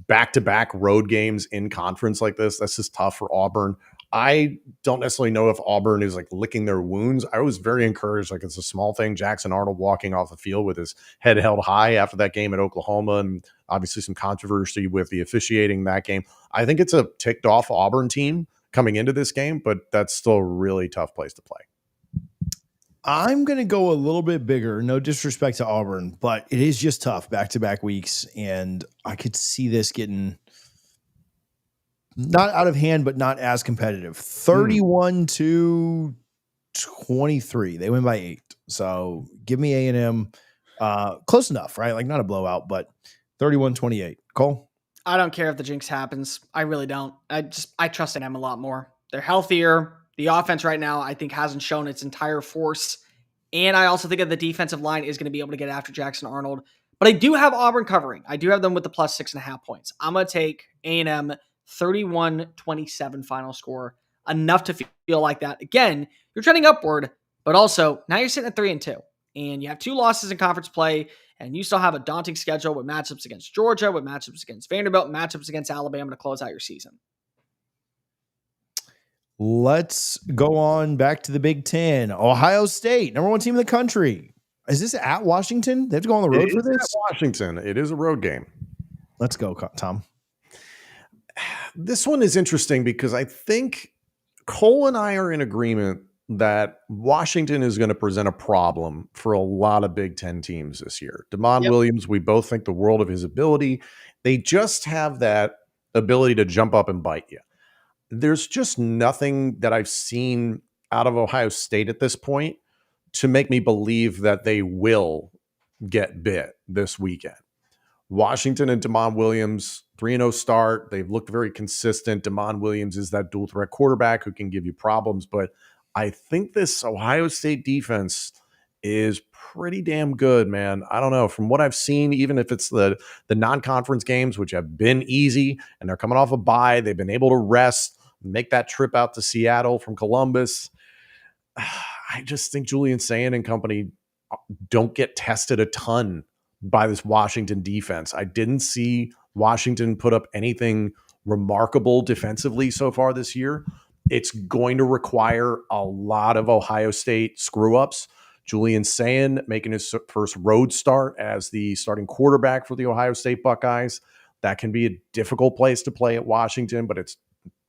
back-to-back road games in conference like this. That's just tough for Auburn. I don't necessarily know if Auburn is like licking their wounds. I was very encouraged. Like, it's a small thing. Jackson Arnold walking off the field with his head held high after that game at Oklahoma, and obviously some controversy with the officiating in that game. I think it's a ticked off Auburn team coming into this game, but that's still a really tough place to play. I'm going to go a little bit bigger. No disrespect to Auburn, but it is just tough back-to-back weeks, and I could see this getting not out of hand, but not as competitive. 31-23. They win by 8. So give me A&M. Close enough, right? Like, not a blowout, but 31-28. Cole? I don't care if the jinx happens. I really don't. I trust A&M a lot more. They're healthier. The offense right now, I think, hasn't shown its entire force. And I also think that the defensive line is going to be able to get after Jackson Arnold. But I do have Auburn covering. I do have them with the plus 6.5 points. I'm going to take A&M 31-27 final score. Enough to feel like that. Again, you're trending upward, but also now you're sitting at 3-2. And you have 2 losses in conference play, and you still have a daunting schedule with matchups against Georgia, with matchups against Vanderbilt, matchups against Alabama to close out your season. Let's go on back to the Big Ten. Ohio State, number 1 team in the country. Is this at Washington? They have to go on the road for this? At Washington. It is a road game. Let's go, Tom. This one is interesting because I think Cole and I are in agreement that Washington is going to present a problem for a lot of Big Ten teams this year. Damon Williams, we both think the world of his ability. They just have that ability to jump up and bite you. There's just nothing that I've seen out of Ohio State at this point to make me believe that they will get bit this weekend. Washington and Damon Williams, 3-0 start. They've looked very consistent. Damon Williams is that dual threat quarterback who can give you problems, but I think this Ohio State defense is pretty damn good, man. I don't know. From what I've seen, even if it's the non-conference games, which have been easy, and they're coming off a bye, they've been able to rest, make that trip out to Seattle from Columbus. I just think Julian Sayin and company don't get tested a ton by this Washington defense. I didn't see Washington put up anything remarkable defensively so far this year. It's going to require a lot of Ohio State screw-ups. Julian Sayin making his first road start as the starting quarterback for the Ohio State Buckeyes. That can be a difficult place to play at Washington, but it's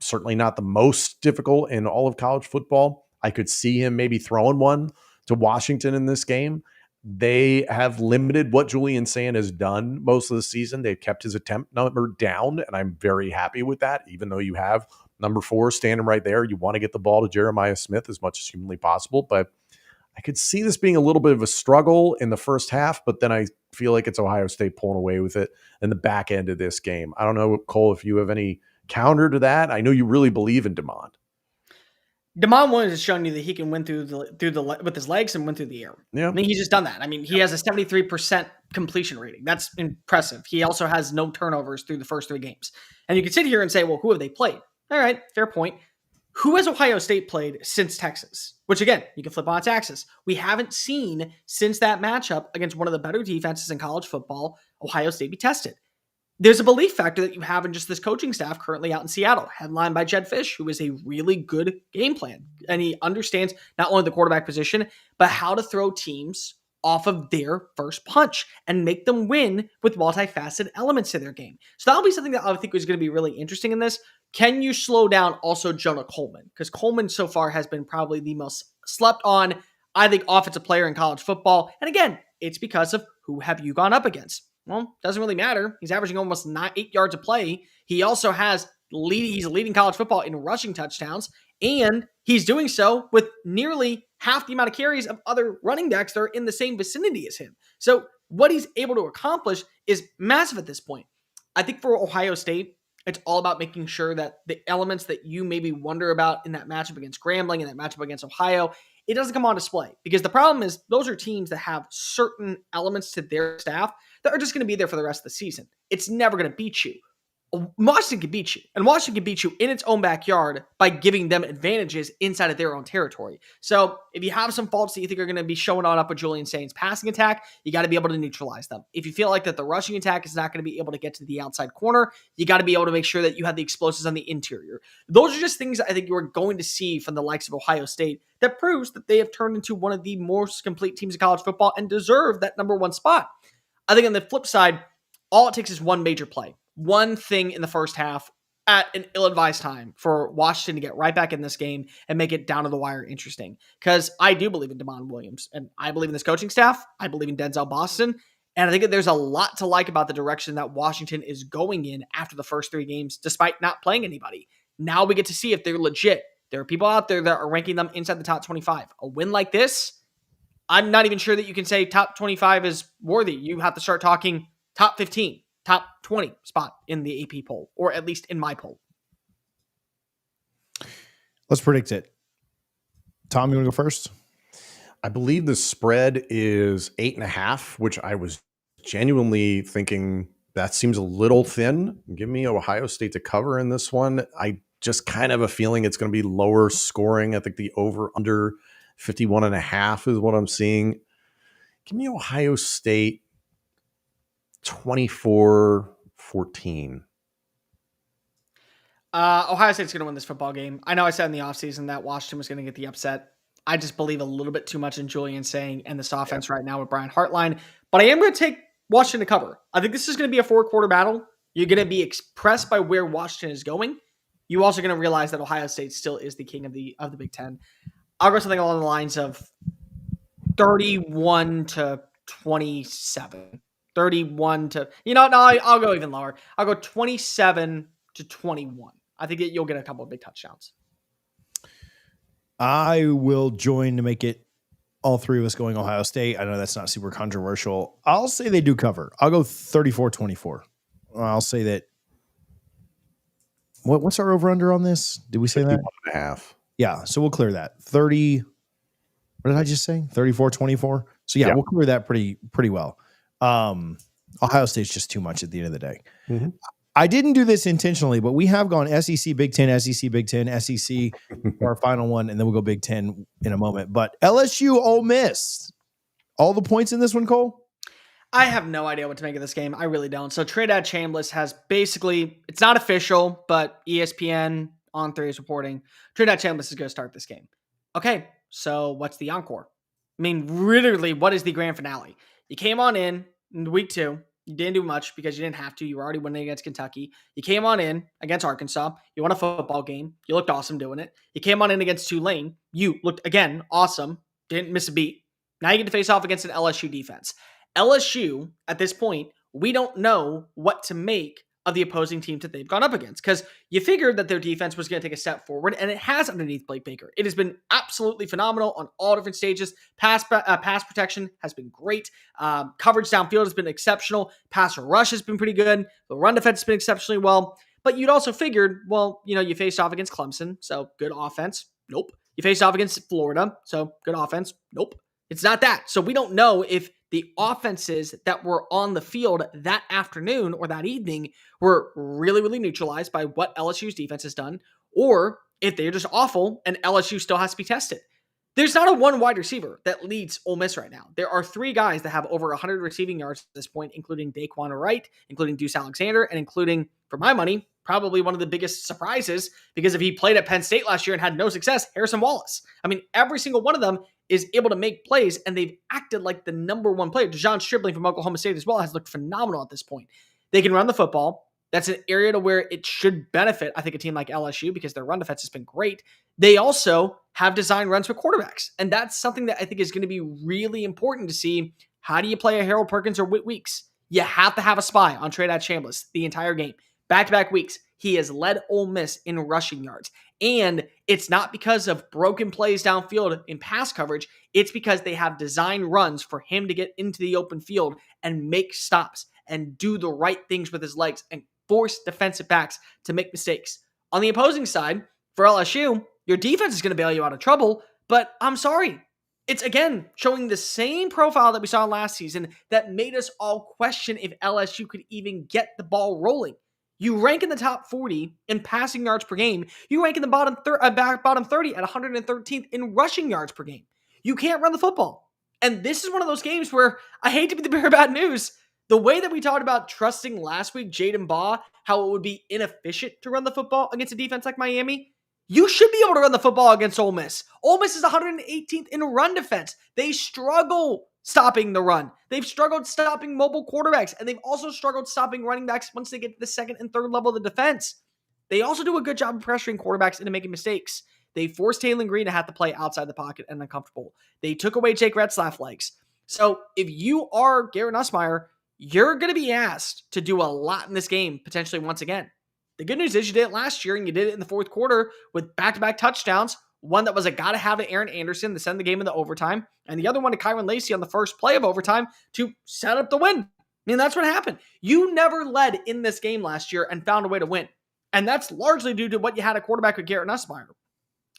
certainly not the most difficult in all of college football. I could see him maybe throwing one to Washington in this game. They have limited what Julian Sayin has done most of the season. They've kept his attempt number down, and I'm very happy with that, even though you have number 4 standing right there. You want to get the ball to Jeremiah Smith as much as humanly possible, but I could see this being a little bit of a struggle in the first half, but then I feel like it's Ohio State pulling away with it in the back end of this game. I don't know, Cole, if you have any counter to that. I know you really believe in Damon. Damon Williams has shown you that he can win through the with his legs and win through the air. Yeah. I mean, he's just done that. I mean, he has a 73% completion rating. That's impressive. He also has no turnovers through the first 3 games. And you can sit here and say, well, who have they played? All right, fair point. Who has Ohio State played since Texas? Which, again, you can flip on its axis. We haven't seen, since that matchup against one of the better defenses in college football, Ohio State be tested. There's a belief factor that you have in just this coaching staff currently out in Seattle, headlined by Jed Fish, who is a really good game plan. And he understands not only the quarterback position, but how to throw teams off of their first punch and make them win with multifaceted elements to their game. So that'll be something that I think is going to be really interesting in this. Can you slow down also Jonah Coleman? Because Coleman so far has been probably the most slept on, I think, offensive player in college football. And again, it's because of who have you gone up against? Well, doesn't really matter. He's averaging almost 8 yards a play. He also has he's leading college football in rushing touchdowns, and he's doing so with nearly half the amount of carries of other running backs that are in the same vicinity as him. So what he's able to accomplish is massive at this point. I think for Ohio State, it's all about making sure that the elements that you maybe wonder about in that matchup against Grambling and that matchup against Ohio, it doesn't come on display. Because the problem is those are teams that have certain elements to their staff that are just going to be there for the rest of the season. It's never going to beat you. Washington can beat you, and Washington can beat you in its own backyard by giving them advantages inside of their own territory. So if you have some faults that you think are going to be showing on up with Julian Sayin's passing attack, you got to be able to neutralize them. If you feel like that the rushing attack is not going to be able to get to the outside corner, you got to be able to make sure that you have the explosives on the interior. Those are just things I think you are going to see from the likes of Ohio State that proves that they have turned into one of the most complete teams in college football and deserve that number 1 spot. I think on the flip side, all it takes is one major play. One thing in the first half at an ill-advised time for Washington to get right back in this game and make it down to the wire interesting. Because I do believe in Damon Williams, and I believe in this coaching staff. I believe in Denzel Boston. And I think that there's a lot to like about the direction that Washington is going in after the first 3 games, despite not playing anybody. Now we get to see if they're legit. There are people out there that are ranking them inside the top 25. A win like this, I'm not even sure that you can say top 25 is worthy. You have to start talking top 15. Top 20 spot in the AP poll, or at least in my poll. Let's predict it. Tom, you want to go first? I believe the spread is 8.5, which I was genuinely thinking that seems a little thin. Give me Ohio State to cover in this one. I just kind of have a feeling it's going to be lower scoring. I think the over under 51.5 is what I'm seeing. Give me Ohio State 24-14. Ohio State's going to win this football game. I know I said in the offseason that Washington was going to get the upset. I just believe a little bit too much in Julian Sayin and this offense right now with Brian Hartline. But I am going to take Washington to cover. I think this is going to be a 4-quarter battle. You're going to be impressed by where Washington is going. You're also going to realize that Ohio State still is the king of the Big Ten. I'll go something along the lines of 31-27. 31 to, I'll go even lower. I'll go 27-21. I think that you'll get a couple of big touchdowns. I will join to make it all three of us going Ohio State. I know that's not super controversial. I'll say they do cover. I'll go 34-24. I'll say that. What's our over under on this? Did we say that? 51.5. Yeah. So we'll clear that. 30. What did I just say? 34-24. So yeah, we'll clear that pretty well. Ohio State's just too much at the end of the day. Mm-hmm. I didn't do this intentionally, but we have gone SEC, Big Ten, SEC, Big Ten, SEC for our final one, and then we'll go Big Ten in a moment. But LSU, Ole Miss, all the points in this one, Cole? I have no idea what to make of this game. I really don't. So Trinidad Chambliss has basically, it's not official, but ESPN on 3 is reporting Trinidad Chambliss is going to start this game. Okay, so what's the encore? I mean, literally, what is the grand finale? You came on in week 2. You didn't do much because you didn't have to. You were already winning against Kentucky. You came on in against Arkansas. You won a football game. You looked awesome doing it. You came on in against Tulane. You looked, again, awesome. Didn't miss a beat. Now you get to face off against an LSU defense. LSU, at this point, we don't know what to make of the opposing teams that they've gone up against because you figured that their defense was going to take a step forward, and it has underneath Blake Baker. It has been absolutely phenomenal on all different stages. Pass protection has been great. Coverage downfield has been exceptional. Pass rush has been pretty good. The run defense has been exceptionally well. But you'd also figured, well, you faced off against Clemson, so good offense. Nope. You faced off against Florida, so good offense. Nope. It's not that. So we don't know if the offenses that were on the field that afternoon or that evening were really, really neutralized by what LSU's defense has done, or if they're just awful and LSU still has to be tested. There's not a one wide receiver that leads Ole Miss right now. There are 3 guys that have over 100 receiving yards at this point, including Daquan Wright, including Deuce Alexander, and including, for my money, probably one of the biggest surprises, because if he played at Penn State last year and had no success, Harrison Wallace. I mean, every single one of them is able to make plays, and they've acted like the number one player. Dejon Stribling from Oklahoma State as well has looked phenomenal at this point. They can run the football. That's an area to where it should benefit, I think, a team like LSU because their run defense has been great. They also have designed runs for quarterbacks, and that's something that I think is going to be really important to see. How do you play a Harold Perkins or Whit Weeks? You have to have a spy on Trinidad Chambliss the entire game. Back-to-back weeks, he has led Ole Miss in rushing yards. And it's not because of broken plays downfield in pass coverage. It's because they have designed runs for him to get into the open field and make stops and do the right things with his legs and force defensive backs to make mistakes. On the opposing side, for LSU, your defense is going to bail you out of trouble, but I'm sorry. It's, again, showing the same profile that we saw last season that made us all question if LSU could even get the ball rolling. You rank in the top 40 in passing yards per game. You rank in the bottom 30 at 113th in rushing yards per game. You can't run the football. And this is one of those games where I hate to be the bearer of bad news. The way that we talked about trusting last week, Jaden Baugh, how it would be inefficient to run the football against a defense like Miami, you should be able to run the football against Ole Miss. Ole Miss is 118th in run defense. They struggle stopping the run. They've struggled stopping mobile quarterbacks, and they've also struggled stopping running backs once they get to the second and third level of the defense. They also do a good job of pressuring quarterbacks into making mistakes. They forced Taylor Green to have to play outside the pocket and uncomfortable. They took away Jake Retzlaff legs. So if you are Garrett Nussmeier, you're going to be asked to do a lot in this game, potentially once again. The good news is you did it last year, and you did it in the fourth quarter with back-to-back touchdowns. One that was a gotta-have to Aaron Anderson to send the game into overtime, and the other one to Kyron Lacey on the first play of overtime to set up the win. I mean, that's what happened. You never led in this game last year and found a way to win. And that's largely due to what you had at quarterback with Garrett Nussmeier.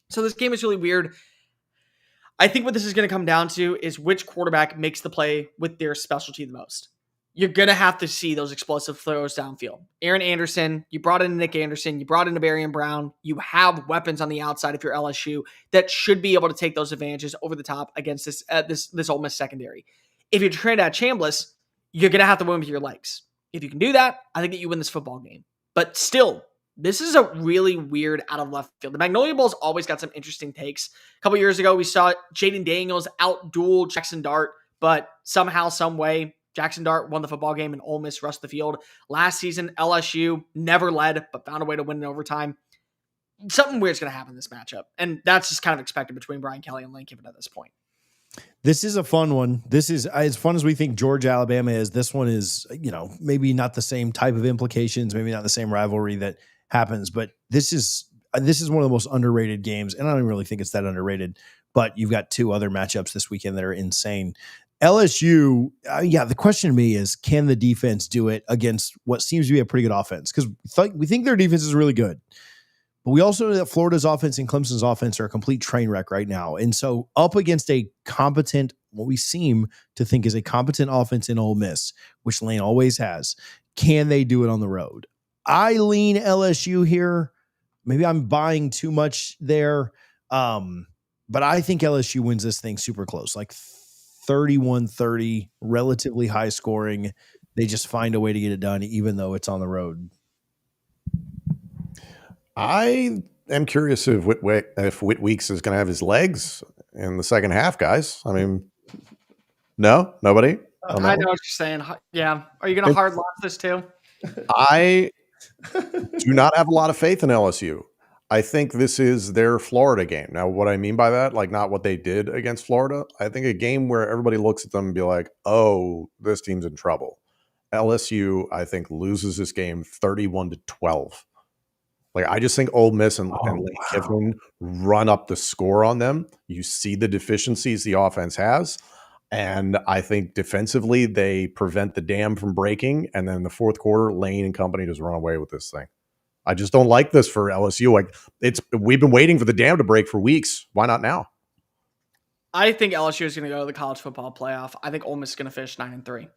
So this game is really weird. I think what this is going to come down to is which quarterback makes the play with their specialty the most. You're going to have to see those explosive throws downfield. Aaron Anderson, you brought in Nick Anderson, you brought in Barian Brown. You have weapons on the outside if you're LSU that should be able to take those advantages over the top against this Ole Miss secondary. If you're Trinidad Chambliss, you're going to have to win with your legs. If you can do that, I think that you win this football game. But still, this is a really weird out of left field. The Magnolia Bowl's always got some interesting takes. A couple years ago, we saw Jaden Daniels out-duel Jackson Dart, but somehow, some way, Jackson Dart won the football game and Ole Miss rushed the field. Last season, LSU never led, but found a way to win in overtime. Something weird's going to happen in this matchup. And that's just kind of expected between Brian Kelly and Lane Kiffin at this point. This is a fun one. This is as fun as we think Georgia, Alabama is. This one is, maybe not the same type of implications, maybe not the same rivalry that happens, but this is one of the most underrated games. And I don't even really think it's that underrated. but you've got two other matchups this weekend that are insane. LSU, the question to me is, can the defense do it against what seems to be a pretty good offense? Because we think their defense is really good. But we also know that Florida's offense and Clemson's offense are a complete train wreck right now. And so up against a competent, what we seem to think is a competent offense in Ole Miss, which Lane always has, can they do it on the road? I lean LSU here. Maybe I'm buying too much there. But I think LSU wins this thing super close, like 31-30, relatively high scoring. They just find a way to get it done, even though it's on the road. I am curious if Whit Weeks is going to have his legs in the second half, guys. I mean, no, nobody. I know what you're saying. Yeah, are you going to hard lock this too? I do not have a lot of faith in LSU. I think this is their Florida game. Now, what I mean by that, like not what they did against Florida. I think a game where everybody looks at them and be like, "Oh, this team's in trouble." LSU, I think, loses this game 31-12. Like, I just think Ole Miss and Lane Kiffin run up the score on them. You see the deficiencies the offense has. And I think defensively, they prevent the dam from breaking. And then in the fourth quarter, Lane and company just run away with this thing. I just don't like this for LSU. Like, we've been waiting for the dam to break for weeks. Why not now? I think LSU is going to go to the college football playoff. I think Ole Miss is going to finish 9-3.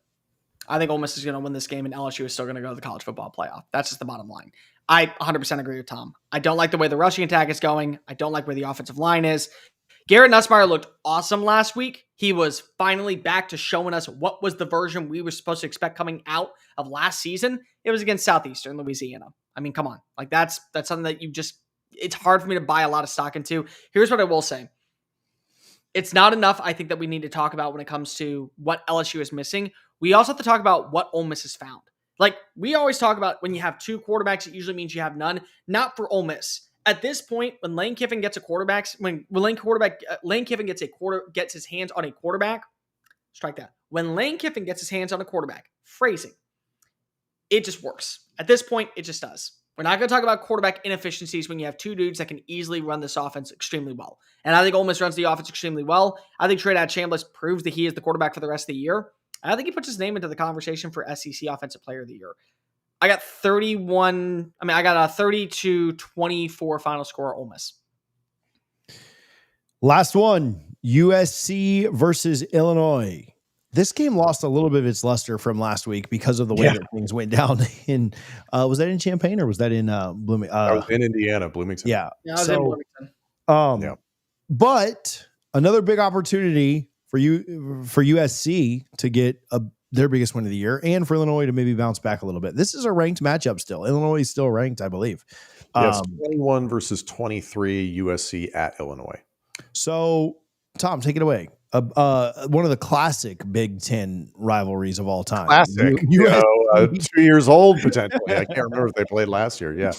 I think Ole Miss is going to win this game, and LSU is still going to go to the college football playoff. That's just the bottom line. I 100% agree with Tom. I don't like the way the rushing attack is going. I don't like where the offensive line is. Garrett Nussmeier looked awesome last week. He was finally back to showing us what was the version we were supposed to expect coming out of last season. It was against Southeastern Louisiana. I mean, come on. Like, that's something that it's hard for me to buy a lot of stock into. Here's what I will say. It's not enough, I think, that we need to talk about when it comes to what LSU is missing. We also have to talk about what Ole Miss has found. Like, we always talk about when you have two quarterbacks, it usually means you have none. Not for Ole Miss. At this point, when Lane Kiffin gets Lane Kiffin gets his hands on a quarterback, strike that. When Lane Kiffin gets his hands on a quarterback, phrasing, it just works. At this point, it just does. We're not going to talk about quarterback inefficiencies when you have two dudes that can easily run this offense extremely well. And I think Ole Miss runs the offense extremely well. I think Trinidad Chambliss proves that he is the quarterback for the rest of the year. I think he puts his name into the conversation for SEC Offensive Player of the Year. I got a 30-24 final score, Ole Miss. Last one, USC versus Illinois. This game lost a little bit of its luster from last week because of the way that things went down in, was that in Champaign or was that in Bloomington? I was in Indiana, Bloomington. Yeah, I was in Bloomington. But another big opportunity for USC to get their biggest win of the year, and for Illinois to maybe bounce back a little bit. This is a ranked matchup still. Illinois is still ranked, I believe. Yes, 21 versus 23 USC at Illinois. So, Tom, take it away. One of the classic Big Ten rivalries of all time. Classic. 2 years old, potentially. I can't remember if they played last year. Yeah.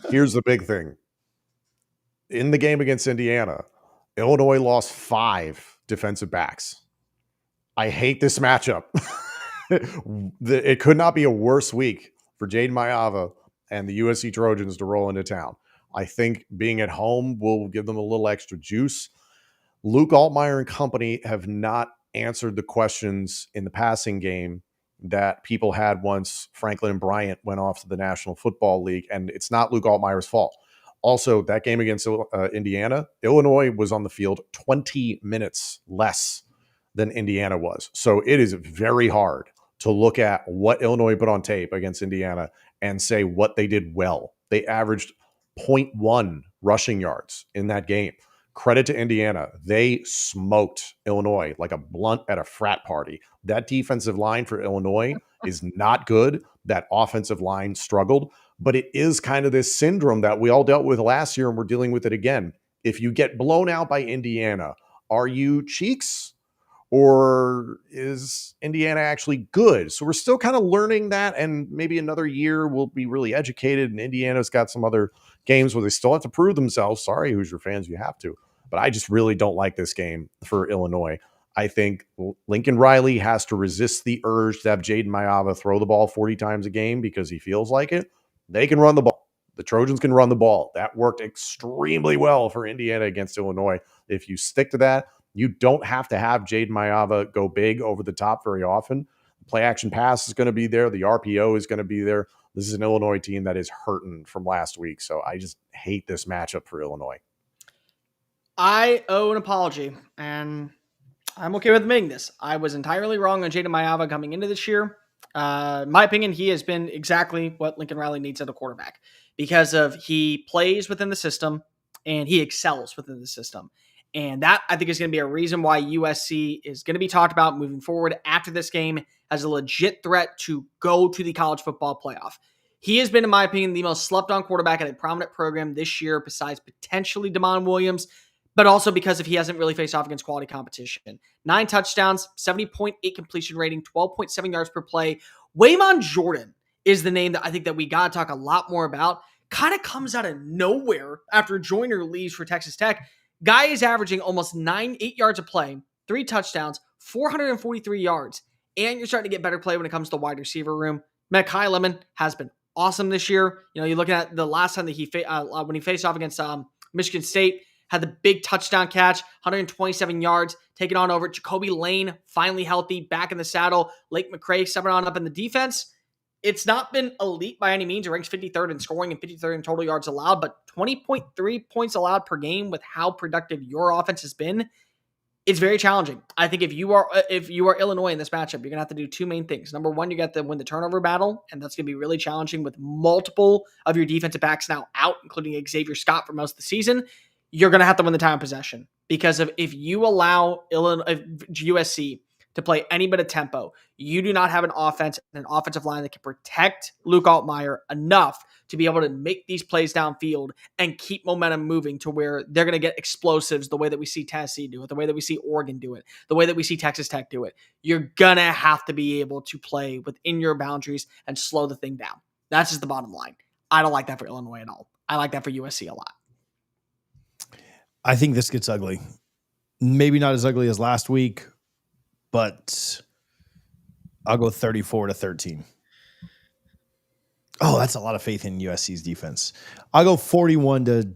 Here's the big thing. In the game against Indiana, Illinois lost 5 defensive backs. I hate this matchup. It could not be a worse week for Jaden Maiava and the USC Trojans to roll into town. I think being at home will give them a little extra juice. Luke Altmaier and company have not answered the questions in the passing game that people had once Franklin and Bryant went off to the National Football League, and it's not Luke Altmaier's fault. Also, that game against Indiana, Illinois was on the field 20 minutes less than Indiana was. So it is very hard to look at what Illinois put on tape against Indiana and say what they did well. They averaged 0.1 rushing yards in that game. Credit to Indiana. They smoked Illinois like a blunt at a frat party. That defensive line for Illinois is not good. That offensive line struggled. But it is kind of this syndrome that we all dealt with last year, and we're dealing with it again. If you get blown out by Indiana, are you cheeks? Or is Indiana actually good? So we're still kind of learning that, and maybe another year we'll be really educated, and Indiana's got some other games where they still have to prove themselves. Sorry, Hoosier fans, you have to. But I just really don't like this game for Illinois. I think Lincoln Riley has to resist the urge to have Jaden Maiava throw the ball 40 times a game because he feels like it. They can run the ball. The Trojans can run the ball. That worked extremely well for Indiana against Illinois. If you stick to that, you don't have to have Jaden Mayava go big over the top very often. Play action pass is going to be there. The RPO is going to be there. This is an Illinois team that is hurting from last week. So I just hate this matchup for Illinois. I owe an apology, and I'm okay with admitting this. I was entirely wrong on Jaden Mayava coming into this year. In my opinion, he has been exactly what Lincoln Riley needs at a quarterback because of he plays within the system and he excels within the system. And that, I think, is going to be a reason why USC is going to be talked about moving forward after this game as a legit threat to go to the college football playoff. He has been, in my opinion, the most slept-on quarterback at a prominent program this year, besides potentially Damon Williams, but also because he hasn't really faced off against quality competition. 9 touchdowns, 70.8 completion rating, 12.7 yards per play. Waymon Jordan is the name that I think that we got to talk a lot more about. Kind of comes out of nowhere after Joyner leaves for Texas Tech. Guy is averaging almost 8 yards a play, 3 touchdowns, 443 yards, and you're starting to get better play when it comes to the wide receiver room. Mekhi Lemon has been awesome this year. You know, you're looking at the last time that when he faced off against Michigan State, had the big touchdown catch, 127 yards, taking on over. Jacoby Lane, finally healthy, back in the saddle. Lake McRae stepping on up in the defense. It's not been elite by any means. It ranks 53rd in scoring and 53rd in total yards allowed, but 20.3 points allowed per game with how productive your offense has been, it's very challenging. I think if you are Illinois in this matchup, you're going to have to do 2 main things. Number one, you got to win the turnover battle, and that's going to be really challenging with multiple of your defensive backs now out, including Xavier Scott for most of the season. You're going to have to win the time of possession because if you allow USC to play any bit of tempo, you do not have an offense and an offensive line that can protect Luke Altmaier enough to be able to make these plays downfield and keep momentum moving to where they're going to get explosives the way that we see Tennessee do it, the way that we see Oregon do it, the way that we see Texas Tech do it. You're going to have to be able to play within your boundaries and slow the thing down. That's just the bottom line. I don't like that for Illinois at all. I like that for USC a lot. I think this gets ugly. Maybe not as ugly as last week, but I'll go 34-13. Oh, that's a lot of faith in USC's defense. I'll go 41-20.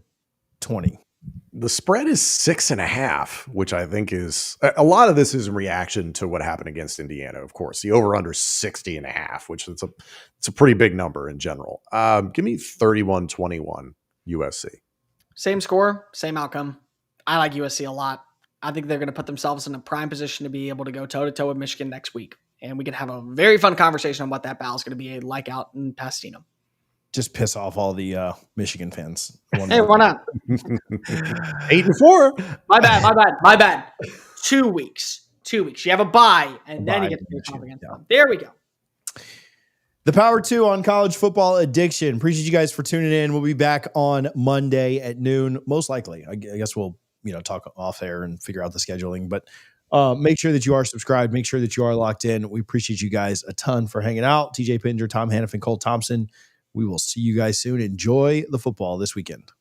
The spread is 6.5, which I think is a lot of this is in reaction to what happened against Indiana. Of course, the over under 60.5, which it's a pretty big number in general. Give me 31-21 USC. Same score, same outcome. I like USC a lot. I think they're going to put themselves in a prime position to be able to go toe-to-toe with Michigan next week. And we can have a very fun conversation on what that battle is going to be like out in Pasadena. Just piss off all the Michigan fans. Hey, why not? 8-4. My bad. 2 weeks. You have a bye, and then you get to face off against them. There we go. The Power 2 on college football addiction. Appreciate you guys for tuning in. We'll be back on Monday at noon, most likely. I guess we'll talk off air and figure out the scheduling. But make sure that you are subscribed. Make sure that you are locked in. We appreciate you guys a ton for hanging out. TJ Pittinger, Hannifan Cole Thompson. We will see you guys soon. Enjoy the football this weekend.